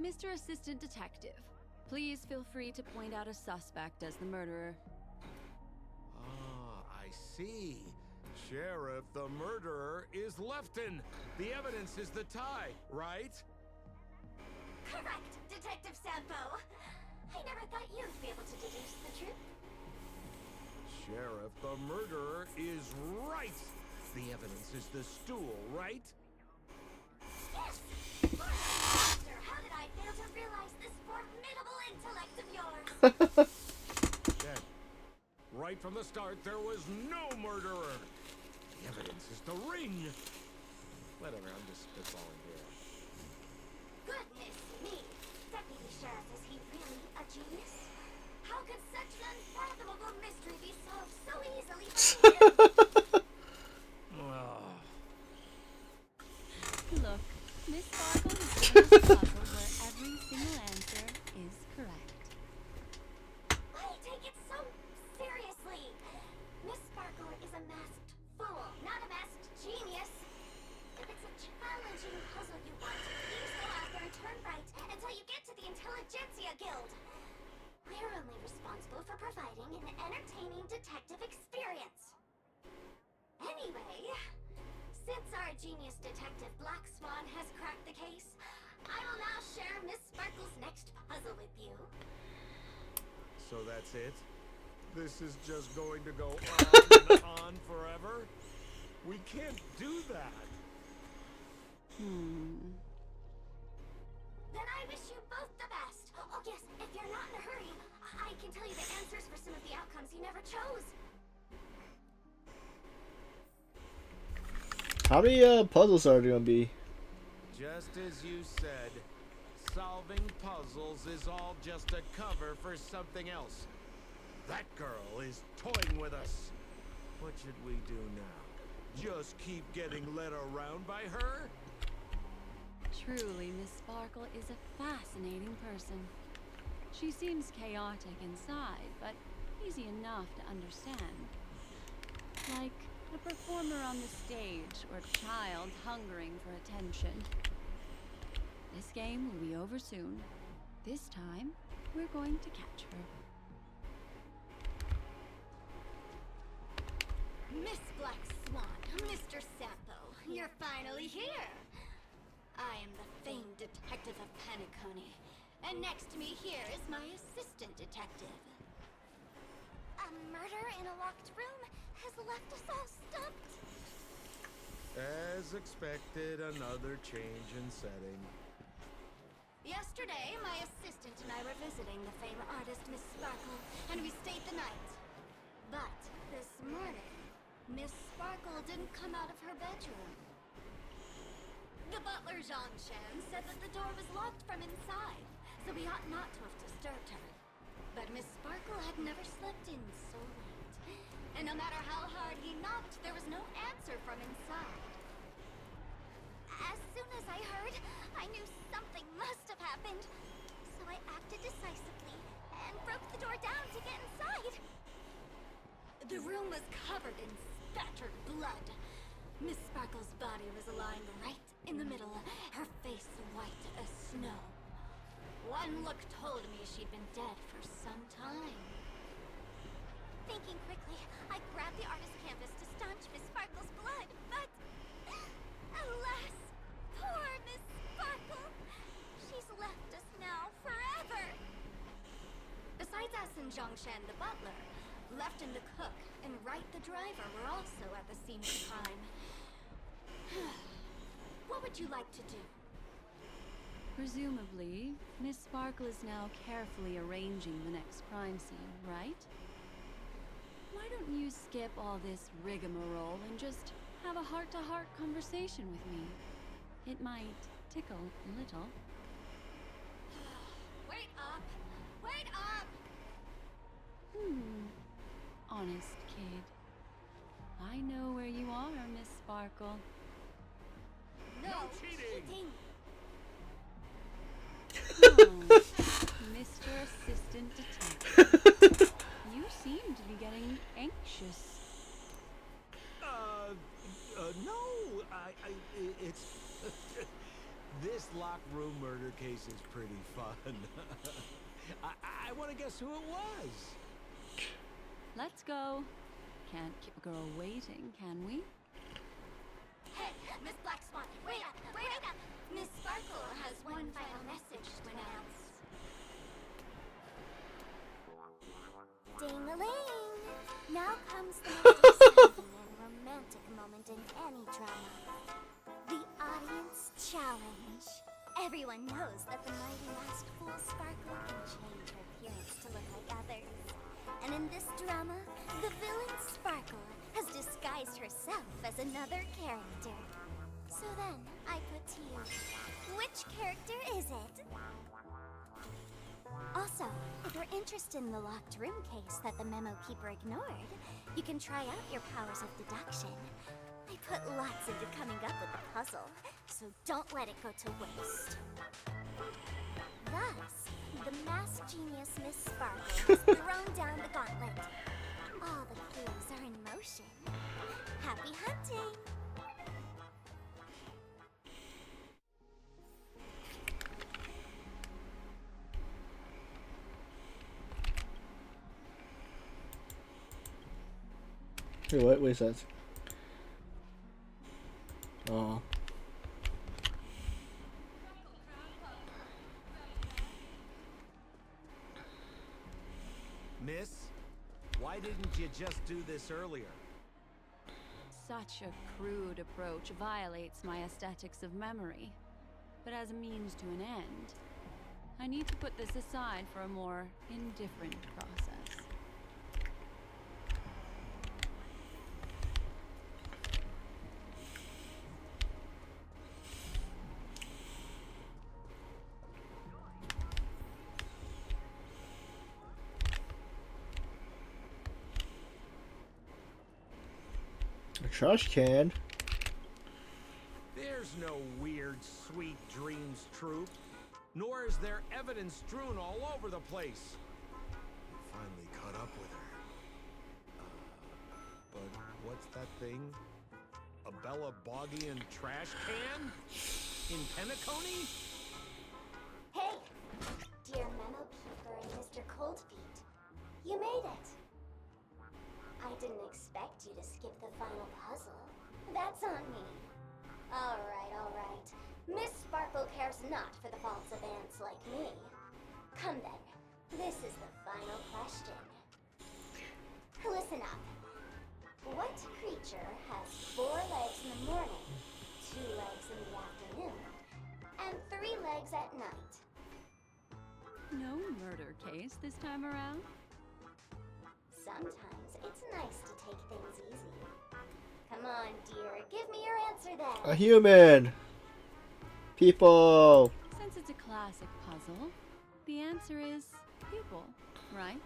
Speaker 4: Mr. Assistant Detective, please feel free to point out a suspect as the murderer.
Speaker 7: Ah, I see. Sheriff, the murderer is Lefton. The evidence is the tie, right?
Speaker 8: Correct, Detective Sampo. I never thought you'd be able to deduce the truth.
Speaker 7: Sheriff, the murderer is right. The evidence is the stool, right?
Speaker 8: Yes! Master, how did I fail to realize this formidable intellect of yours?
Speaker 7: Then, right from the start, there was no murderer. The evidence is the ring. Whatever, I'm just spitballing here.
Speaker 8: Goodness me! Deputy Sheriff, is he really a genius? How could such an unfathomable mystery be solved so easily by him?
Speaker 7: Oh.
Speaker 4: Look, Miss Sparkle has given us a puzzle where every single answer is correct.
Speaker 8: Why take it so seriously? Miss Sparkle is a masked fool, not a masked genius. If it's a challenging puzzle you want, please go out there and turn right until you get to the Intelligentsia Guild. We're only responsible for providing an entertaining detective experience. Anyway, since our genius detective Black Swan has cracked the case, I will now share Miss Sparkle's next puzzle with you.
Speaker 7: So that's it? This is just going to go on and on forever? We can't do that.
Speaker 8: Then I wish you both the best. Oh yes, if you're not in a hurry, I can tell you the answers for some of the outcomes you never chose.
Speaker 1: How many puzzles are there gonna be?
Speaker 7: Just as you said, solving puzzles is all just a cover for something else. That girl is toying with us. What should we do now? Just keep getting led around by her?
Speaker 4: Truly, Miss Sparkle is a fascinating person. She seems chaotic inside, but easy enough to understand. Like a performer on the stage or a child hungering for attention. This game will be over soon. This time, we're going to catch her.
Speaker 9: Miss Black Swan, Mr. Sampo, you're finally here. I am the famed detective of Penacony, and next to me here is my assistant detective.
Speaker 8: A murder in a locked room has left us all stumped.
Speaker 7: As expected, another change in setting.
Speaker 9: Yesterday, my assistant and I were visiting the famed artist Miss Sparkle, and we stayed the night. But this morning, Miss Sparkle didn't come out of her bedroom. The butler, Zhongshan, said that the door was locked from inside, so we ought not to have disturbed her. But Miss Sparkle had never slept in so late, and no matter how hard he knocked, there was no answer from inside.
Speaker 8: As soon as I heard, I knew something must have happened. So I acted decisively and broke the door down to get inside.
Speaker 9: The room was covered in spattered blood. Miss Sparkle's body was lying right in the middle, her face white as snow. One look told me she'd been dead for some time.
Speaker 8: Thinking quickly, I grabbed the artist canvas to staunch Miss Sparkle's blood, but alas, poor Miss Sparkle. She's left us now forever.
Speaker 9: Besides us and Zhongshan the butler, Lefton the cook and Wright the driver were also at the scene of the crime. What would you like to do?
Speaker 4: Presumably, Miss Sparkle is now carefully arranging the next crime scene, right? Why don't you skip all this rigmarole and just have a heart-to-heart conversation with me? It might tickle a little.
Speaker 9: Wait up! Wait up!
Speaker 4: Honest kid. I know where you are, Miss Sparkle.
Speaker 9: No,
Speaker 7: cheating!
Speaker 4: Oh, Mr. Assistant Detective. You seem to be getting anxious.
Speaker 2: No, it's... This locked room murder case is pretty fun. I want to guess who it was.
Speaker 4: Let's go. Can't keep a girl waiting, can we?
Speaker 8: Hey, Miss Black Swan, wait up, wait up! Miss Sparkle has one final message to announce. Ding-a-ling! Now comes the most exciting and romantic moment in any drama. The audience challenge. Everyone knows that the mighty masked fool Sparkle can change her appearance to look like others. And in this drama, the villain Sparkle has disguised herself as another character. So then, I put to you, which character is it? Also, if you're interested in the locked room case that the memo keeper ignored, you can try out your powers of deduction. I put lots into coming up with the puzzle, so don't let it go to waste. Thus, the masked genius Miss Sparkle has thrown down the gauntlet. All the clues are in motion. Happy hunting!
Speaker 1: Hey, what? Wait a second. Oh.
Speaker 2: Miss, why didn't you just do this earlier?
Speaker 4: Such a crude approach violates my aesthetics of memory. But as a means to an end, I need to put this aside for a more indifferent process.
Speaker 1: A trash can?
Speaker 2: There's no weird, sweet dreams troop. Nor is there evidence strewn all over the place. You finally caught up with her. But what's that thing? A Bella Boggian trash can? In Penacony?
Speaker 8: Hey, dear Memo Keeper and Mr. Coldfeet, you made it. I didn't expect you to skip the final puzzle. That's on me. All right. Miss Sparkle cares not for the faults of ants like me. Come then, this is the final question. Listen up. What creature has 4 legs in the morning, 2 legs in the afternoon, and 3 legs at night?
Speaker 4: No murder case this time around?
Speaker 8: Sometimes it's nice to take things easy. Come on, dear, give me your answer then.
Speaker 1: A human! People!
Speaker 4: Since it's a classic puzzle, the answer is people, right?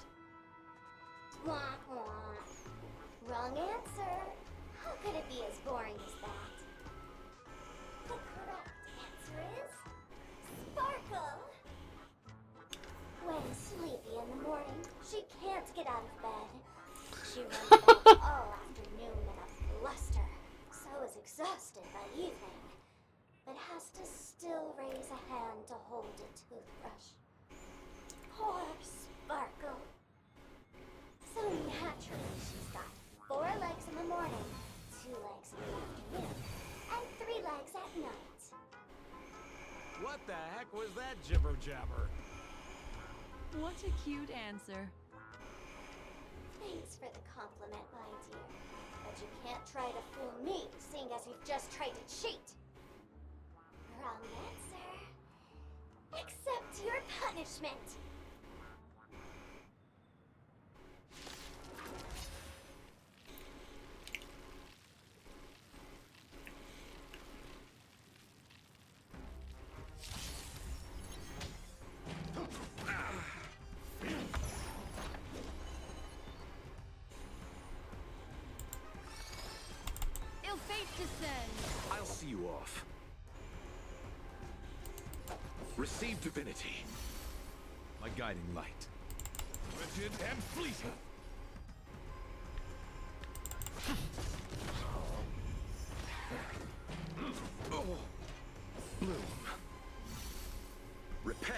Speaker 8: Wah, wah. Wrong answer. How could it be as boring as that? The correct answer is Sparkle. When sleepy in the morning, she can't get out of bed. She runs about all afternoon in a bluster, so is exhausted by evening, but has to still raise a hand to hold a toothbrush. Poor Sparkle. So naturally, she's got 4 legs in the morning, 2 legs in the afternoon, and 3 legs at night.
Speaker 2: What the heck was that jibber jabber?
Speaker 4: What a cute answer.
Speaker 8: Thanks for the compliment, my dear. But you can't try to fool me, seeing as you've just tried to cheat. Wrong answer. Accept your punishment.
Speaker 4: Ill fate descends.
Speaker 10: I'll see you off. Receive divinity.
Speaker 5: My guiding light. Wretched and fleeting.
Speaker 10: Oh. Bloom. Repay.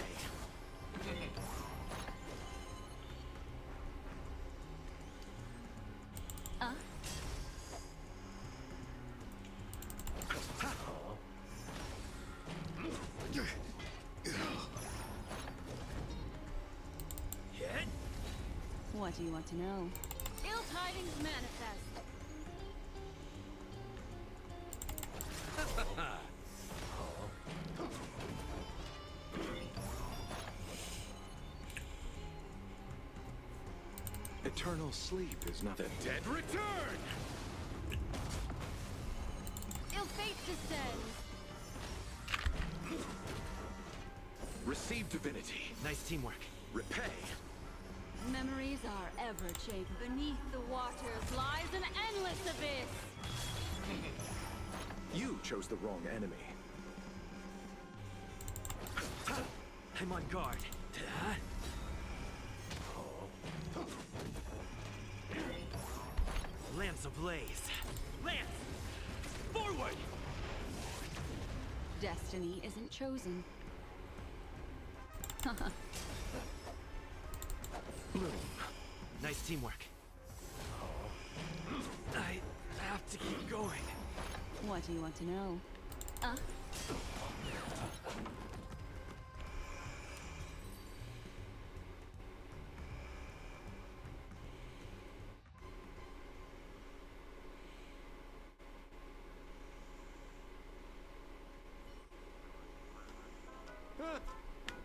Speaker 4: What do you want to know? Ill tidings manifest.
Speaker 10: Eternal sleep is not
Speaker 5: The dead return!
Speaker 4: Ill fate descends.
Speaker 10: Receive divinity.
Speaker 2: Nice teamwork.
Speaker 10: Repay.
Speaker 4: Memories are ever changing. Beneath the waters lies an endless abyss.
Speaker 10: You chose the wrong enemy.
Speaker 2: I'm on guard. Lance ablaze. Lance! Forward!
Speaker 4: Destiny isn't chosen.
Speaker 10: Bloom.
Speaker 2: Nice teamwork. I have to keep going.
Speaker 4: What do you want to know?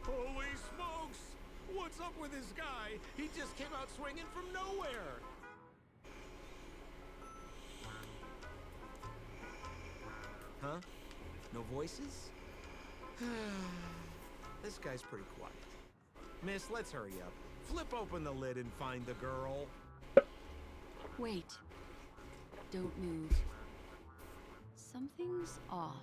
Speaker 7: Holy smokes! What's up with this guy? He just came out swinging from nowhere!
Speaker 2: Huh? No voices? This guy's pretty quiet. Miss, let's hurry up. Flip open the lid and find the girl.
Speaker 4: Wait. Don't move. Something's off.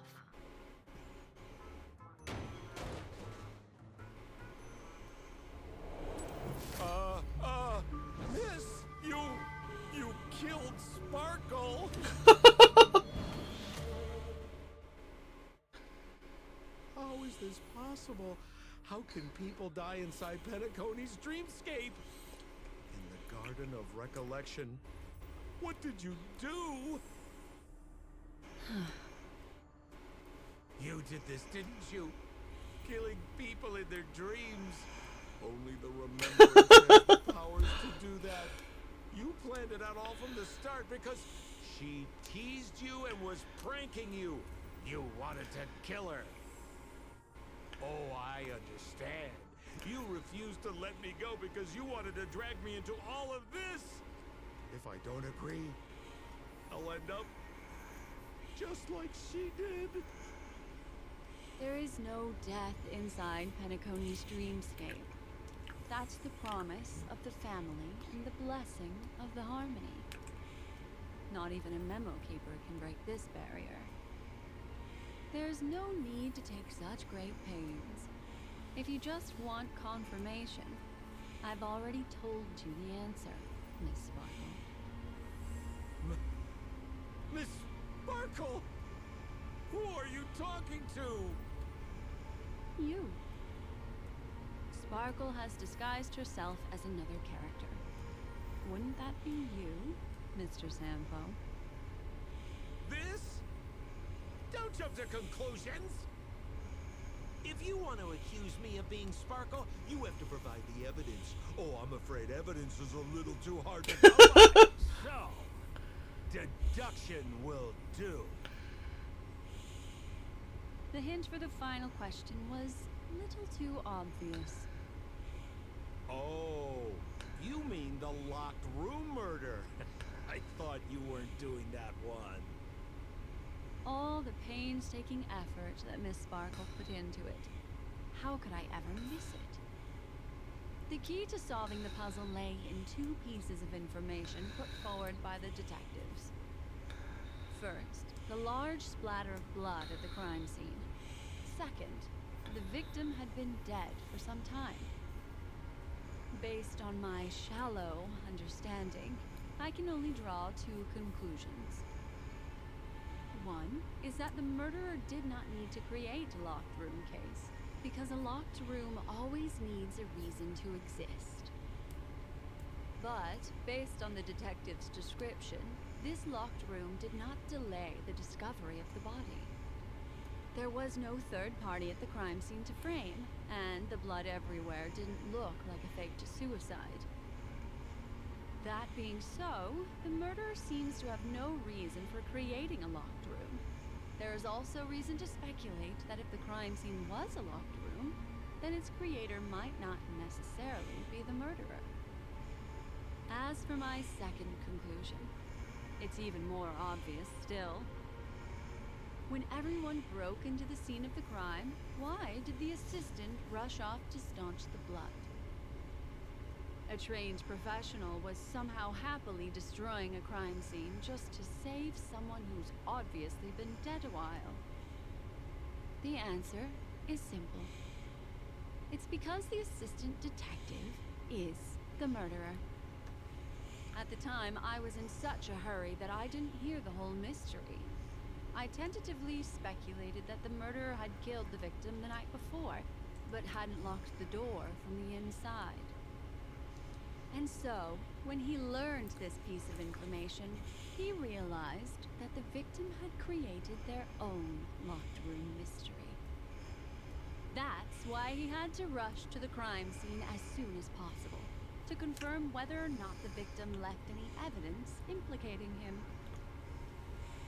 Speaker 7: Miss, you killed Sparkle! How is this possible? How can people die inside Penacony's dreamscape? In the Garden of Recollection. What did you do? You did this, didn't you? Killing people in their dreams. Only the remembrance has the powers to do that. You planned it out all from the start because she teased you and was pranking you. You wanted to kill her. Oh, I understand. You refused to let me go because you wanted to drag me into all of this. If I don't agree, I'll end up just like she did.
Speaker 4: There is no death inside Penacony's dreamscape. That's the promise of the family and the blessing of the harmony. Not even a memo keeper can break this barrier. There's no need to take such great pains. If you just want confirmation, I've already told you the answer, Miss Sparkle.
Speaker 7: Miss Sparkle? Who are you talking to?
Speaker 4: You. Sparkle has disguised herself as another character. Wouldn't that be you, Mr. Sampo?
Speaker 7: This? Don't jump to conclusions!
Speaker 2: If you want to accuse me of being Sparkle, you have to provide the evidence. Oh, I'm afraid evidence is a little too hard to come by. So, deduction will do.
Speaker 4: The hint for the final question was a little too obvious.
Speaker 2: Oh, you mean the locked room murder? I thought you weren't doing that one.
Speaker 4: All the painstaking effort that Miss Sparkle put into it. How could I ever miss it? The key to solving the puzzle lay in two pieces of information put forward by the detectives. First, the large splatter of blood at the crime scene. Second, the victim had been dead for some time. Based on my shallow understanding, I can only draw two conclusions. One is that the murderer did not need to create a locked room case, because a locked room always needs a reason to exist. But, based on the detective's description, this locked room did not delay the discovery of the body. There was no third party at the crime scene to frame, and the blood everywhere didn't look like a faked suicide. That being so, the murderer seems to have no reason for creating a locked room. There is also reason to speculate that if the crime scene was a locked room, then its creator might not necessarily be the murderer. As for my second conclusion, it's even more obvious still. When everyone broke into the scene of the crime, why did the assistant rush off to staunch the blood? A trained professional was somehow happily destroying a crime scene just to save someone who's obviously been dead a while. The answer is simple. It's because the assistant detective is the murderer. At the time, I was in such a hurry that I didn't hear the whole mystery. I tentatively speculated that the murderer had killed the victim the night before, but hadn't locked the door from the inside. And so, when he learned this piece of information, he realized that the victim had created their own locked room mystery. That's why he had to rush to the crime scene as soon as possible, to confirm whether or not the victim left any evidence implicating him.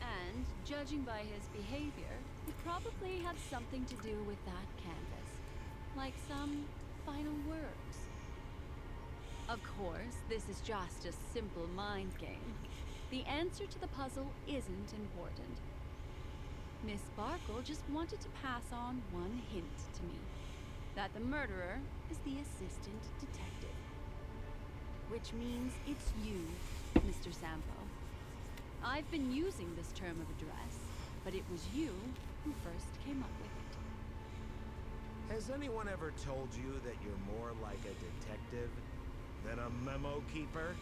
Speaker 4: And, judging by his behavior, it probably had something to do with that canvas. Like some final words. Of course, this is just a simple mind game. The answer to the puzzle isn't important. Miss Sparkle just wanted to pass on one hint to me. That the murderer is the assistant detective. Which means it's you, Mr. Sampo. I've been using this term of address, but it was you who first came up with it.
Speaker 2: Has anyone ever told you that you're more like a detective than a memo keeper?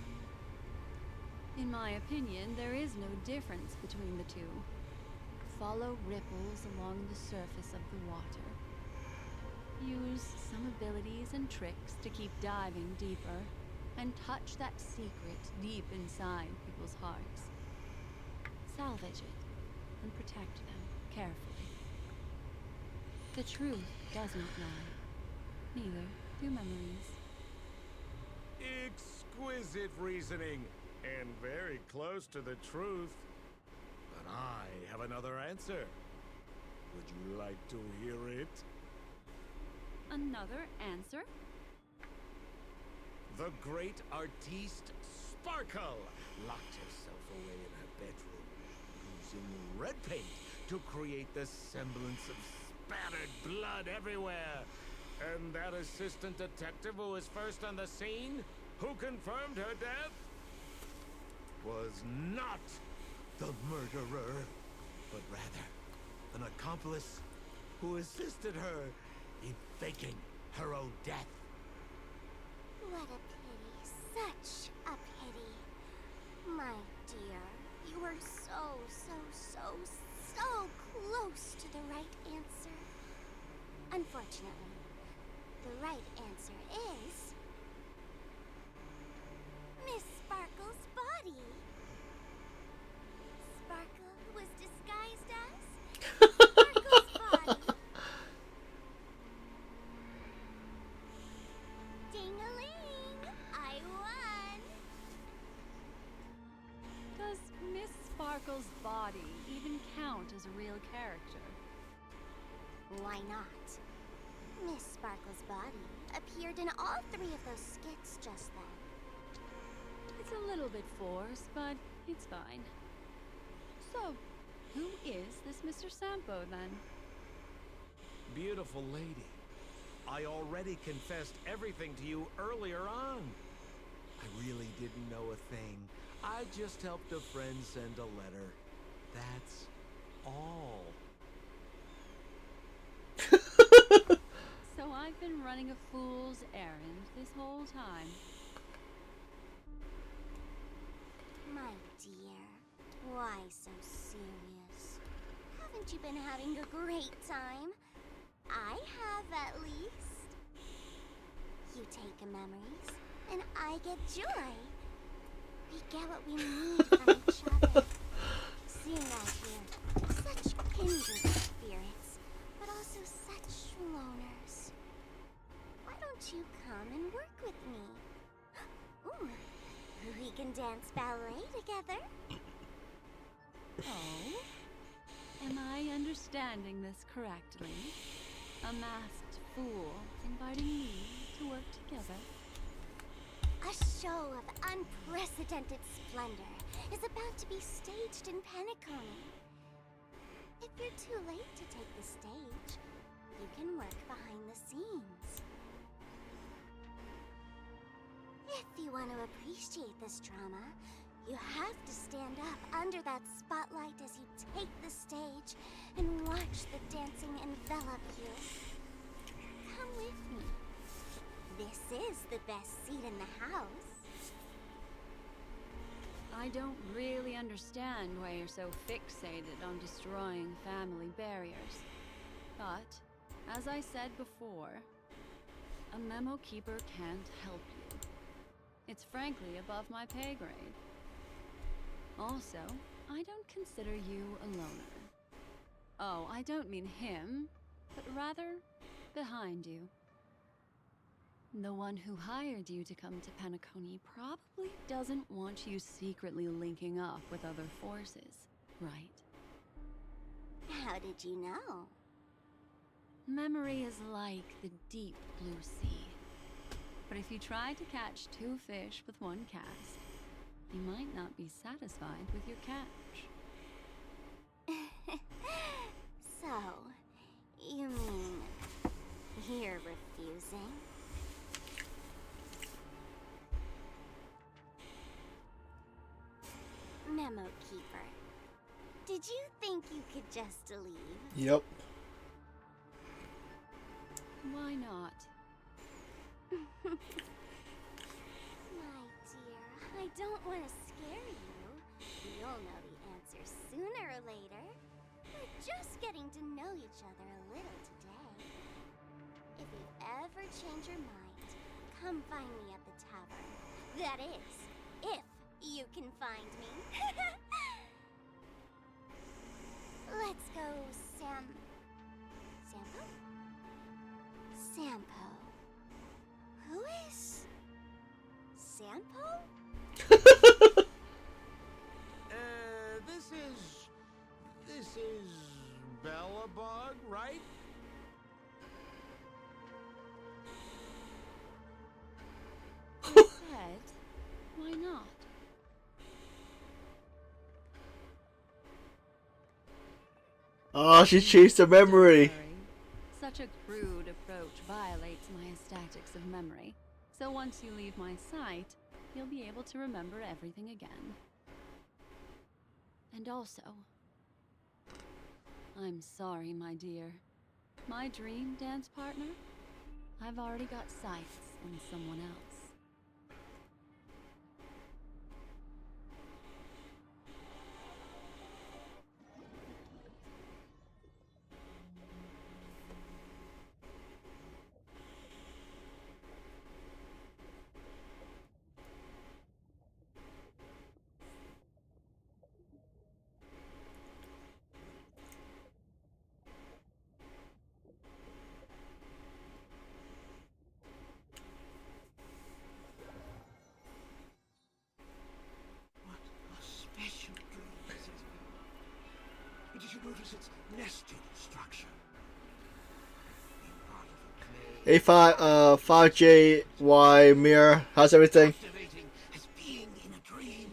Speaker 4: In my opinion, there is no difference between the two. Follow ripples along the surface of the water. Use some abilities and tricks to keep diving deeper, and touch that secret deep inside people's hearts. Salvage it, and protect them carefully. The truth does not lie. Neither do memories.
Speaker 7: Exquisite reasoning, and very close to the truth. But I have another answer. Would you like to hear it?
Speaker 4: Another answer?
Speaker 2: The great artiste Sparkle locked herself away in her bedroom, using red paint to create the semblance of spattered blood everywhere. And that assistant detective who was first on the scene, who confirmed her death, was not the murderer, but rather an accomplice who assisted her in faking her own death.
Speaker 8: What a pity. Such a pity. My dear, you were so close to the right answer. Unfortunately, the right answer is... Miss Sparkle's body. Sparkle was disguised as... Sparkle's body.
Speaker 4: Sparkle's body even count as a real character?
Speaker 8: Why not? Miss Sparkle's body appeared in all 3 of those skits just then.
Speaker 4: It's a little bit forced, but it's fine. So, who is this Mr. Sampo then?
Speaker 2: Beautiful lady, I already confessed everything to you earlier on. I really didn't know a thing. I just helped a friend send a letter. That's all.
Speaker 4: So I've been running a fool's errand this whole time.
Speaker 8: My dear, why so serious? Haven't you been having a great time? I have, at least. You take memories, and I get joy. We get what we need from each other. Seeing out here, such kindred spirits, but also such loners. Why don't you come and work with me? Ooh, we can dance ballet together.
Speaker 4: Oh? Am I understanding this correctly? A masked fool inviting me to work together?
Speaker 8: A show of unprecedented splendor is about to be staged in Penacony. If you're too late to take the stage, you can work behind the scenes. If you want to appreciate this drama, you have to stand up under that spotlight as you take the stage and watch the dancing envelop you. Come with me. This is the best seat in the house.
Speaker 4: I don't really understand why you're so fixated on destroying family barriers. But, as I said before, a memo keeper can't help you. It's frankly above my pay grade. Also, I don't consider you a loner. Oh, I don't mean him, but rather behind you. The one who hired you to come to Penacony probably doesn't want you secretly linking up with other forces, right?
Speaker 8: How did you know?
Speaker 4: Memory is like the deep blue sea. But if you try to catch 2 fish with 1 cast, you might not be satisfied with your catch.
Speaker 8: So, you mean you're refusing? Memo Keeper, did you think you could just leave?
Speaker 1: Yep.
Speaker 4: Why not?
Speaker 8: My dear, I don't want to scare you. You'll know the answer sooner or later. We're just getting to know each other a little today. If you ever change your mind, come find me at the tavern. That is, if you can find me. Let's go, Sampo? Sampo. Who is Sampo?
Speaker 2: This is Bellabug, right?
Speaker 4: I said, why not?
Speaker 1: Oh, she chased her memory.
Speaker 4: Don't worry. Such a crude approach violates my aesthetics of memory. So once you leave my sight, you'll be able to remember everything again. And also, I'm sorry, my dear. My dream dance partner? I've already got sights on someone else.
Speaker 3: did you notice its nested structure? Being part of a clay,
Speaker 1: A5J mirror. How's everything?
Speaker 3: activating as being in a dream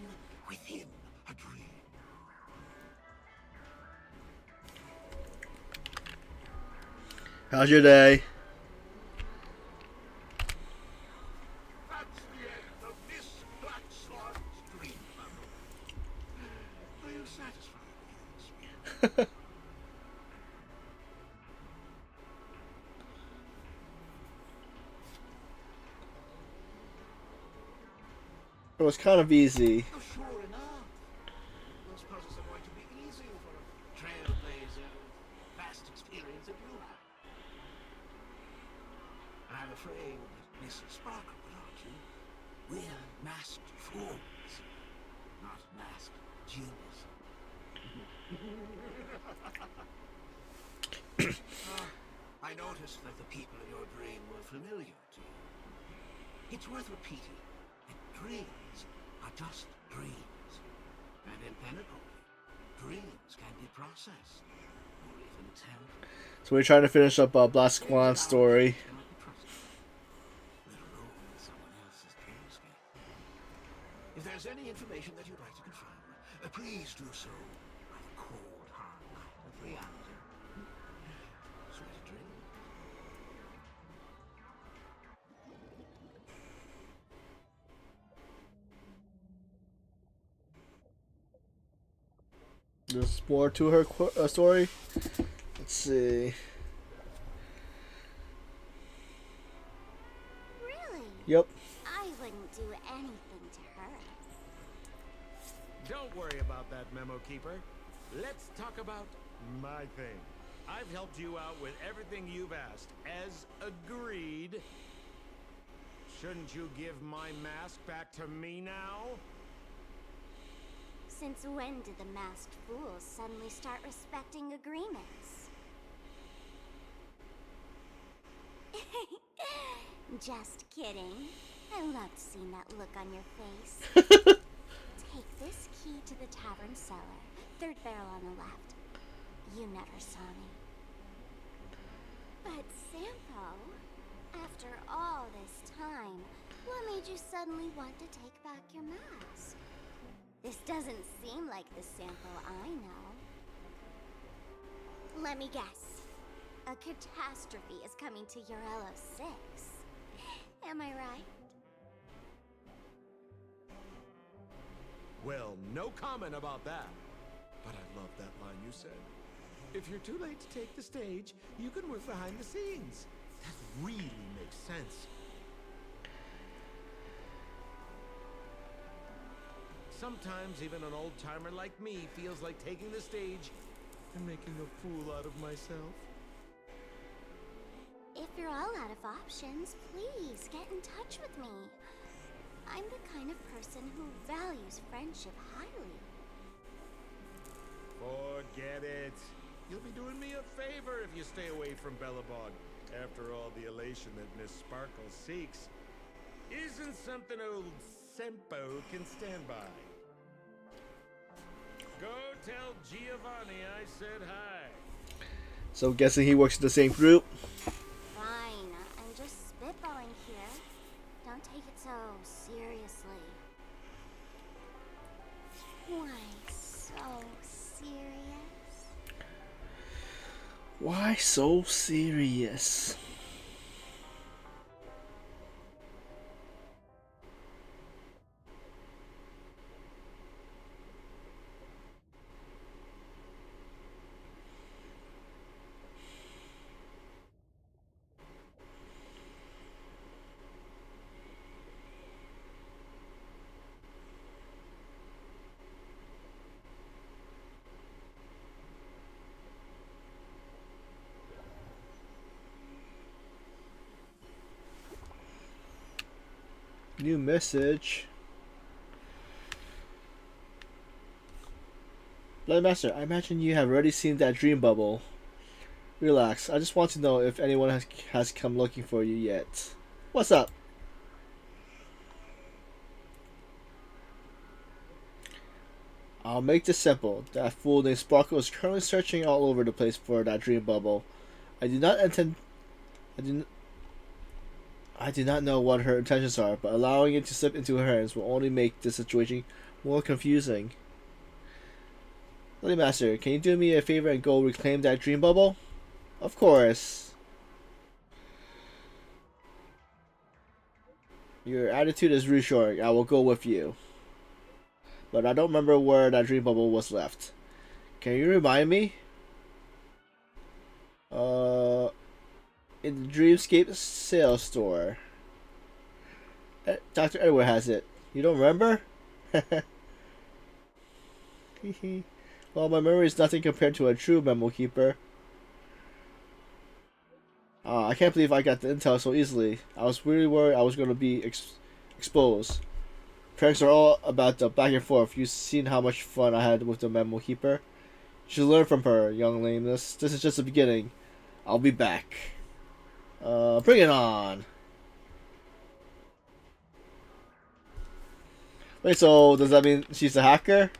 Speaker 3: within a dream.
Speaker 1: How's your day?
Speaker 3: That's the end of Miss Black Swan's dream bubble. Are you satisfied with your experience?
Speaker 1: It was kind of easy.
Speaker 3: Oh, sure enough. Those puzzles are going to be easy for a trailblazer with vast experience at you have. I'm afraid that Miss Sparkle would argue we're masked fools, not masked geniuses. I noticed that the people in your dream were familiar to you. It's worth repeating that dreams are just dreams. And in Pinnacle, dreams can be processed, or even tempered.
Speaker 1: So we're trying to finish up Black Swan story.
Speaker 3: Cannot be trusted, let alone someone else's dreamscape. If there's any information that you'd like to confirm, please do so by the cold, hard light of reality. Sweet dreams.
Speaker 1: There's more to her story. Let's see.
Speaker 8: Really?
Speaker 1: Yep.
Speaker 8: I wouldn't do anything to her.
Speaker 2: Don't worry about that, Memo Keeper. Let's talk about my thing. I've helped you out with everything you've asked, as agreed. Shouldn't you give my mask back to me now?
Speaker 8: Since when did the masked fools suddenly start respecting agreements? Just kidding. I loved seeing that look on your face. Take this key to the tavern cellar. Third barrel on the left. You never saw me. But Sampo, after all this time, what made you suddenly want to take back your mask? This doesn't seem like the Sampo I know. Let me guess. A catastrophe is coming to Urello 6. Am I right?
Speaker 2: Well, no comment about that. But I love that line you said. If you're too late to take the stage, you can work behind the scenes. That really makes sense. Sometimes even an old-timer like me feels like taking the stage and making a fool out of myself.
Speaker 8: If you're all out of options, please get in touch with me. I'm the kind of person who values friendship highly.
Speaker 2: Forget it. You'll be doing me a favor if you stay away from Bellabog. After all, the elation that Miss Sparkle seeks isn't something old Sempo can stand by. Go tell Giovanni I said hi.
Speaker 1: So guessing he works in the same group.
Speaker 8: Fine, I'm just spitballing here. Don't take it so seriously. Why so serious?
Speaker 1: Why so serious? New message. Bloodmaster, I imagine you have already seen that dream bubble. Relax, I just want to know if anyone has come looking for you yet. What's up? I'll make this simple. That fool named Sparkle is currently searching all over the place for that dream bubble. I do not intend. I do not know what her intentions are, but allowing it to slip into her hands will only make the situation more confusing. Lily Master, can you do me a favor and go reclaim that dream bubble? Of course. Your attitude is reassuring. I will go with you. But I don't remember where that dream bubble was left. Can you remind me? In the Dreamscape sales store. Dr. Edward has it. You don't remember? Well, my memory is nothing compared to a true memo keeper. I can't believe I got the intel so easily. I was really worried I was going to be exposed. Pranks are all about the back and forth. You've seen how much fun I had with the memo keeper. You should learn from her, young lameness. This is just the beginning. I'll be back. Bring it on. Wait, so does that mean she's a hacker?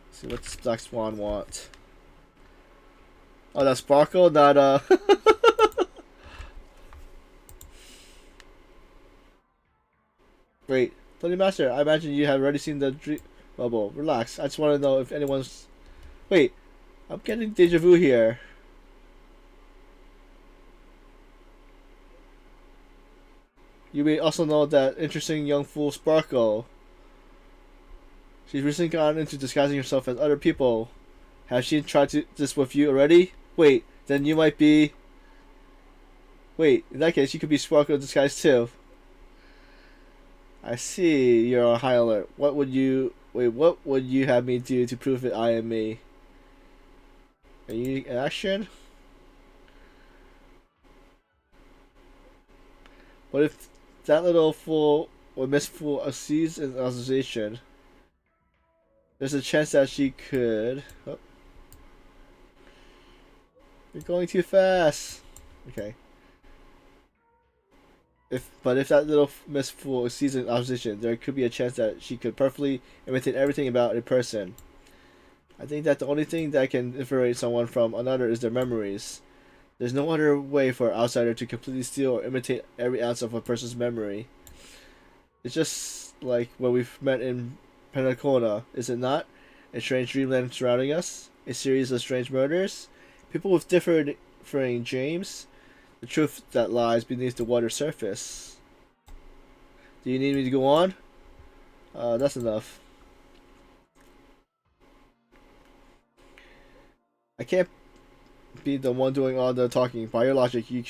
Speaker 1: Let's see what does Black Swan want? Oh, that's Sparkle, not Wait, Bloody Master, I imagine you have already seen the dream bubble. Relax, I just want to know if anyone's... Wait, I'm getting deja vu here. You may also know that interesting young fool Sparkle. She's recently gone into disguising herself as other people. Has she tried this with you already? Wait, then you might be... Wait, in that case, you could be Sparkle in disguise too. I see you're on high alert. What would you... Wait, what would you have me do to prove that I am me? A unique action? What if that little fool or Miss Fool sees an accusation? There's a chance that she could... Oh. You're going too fast. Okay. But if that little Miss Fool sees an opposition, there could be a chance that she could perfectly imitate everything about a person. I think that the only thing that can differentiate someone from another is their memories. There's no other way for an outsider to completely steal or imitate every ounce of a person's memory. It's just like when we've met in Penacona, is it not? A strange dreamland surrounding us? A series of strange murders? People with differing dreams? The truth that lies beneath the water surface. Do you need me to go on? That's enough. I can't be the one doing all the talking. By your logic, you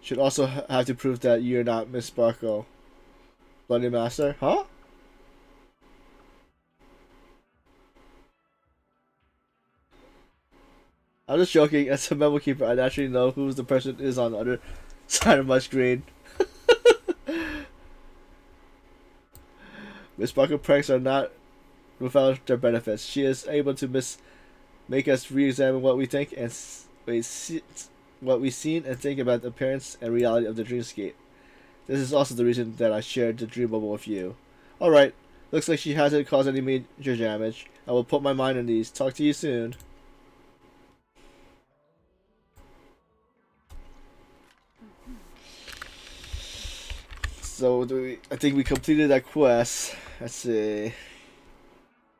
Speaker 1: should also have to prove that you're not Miss Sparkle. Bloody Master? Huh? I'm just joking. As a memo keeper, I naturally know who the person is on the other side of my screen. Miss Sparkle pranks are not without their benefits. She is able to make us re-examine what we think and what we've seen and think about the appearance and reality of the dreamscape. This is also the reason that I shared the dream bubble with you. Alright, looks like she hasn't caused any major damage. I will put my mind on these. Talk to you soon. So I think we completed that quest. Let's see.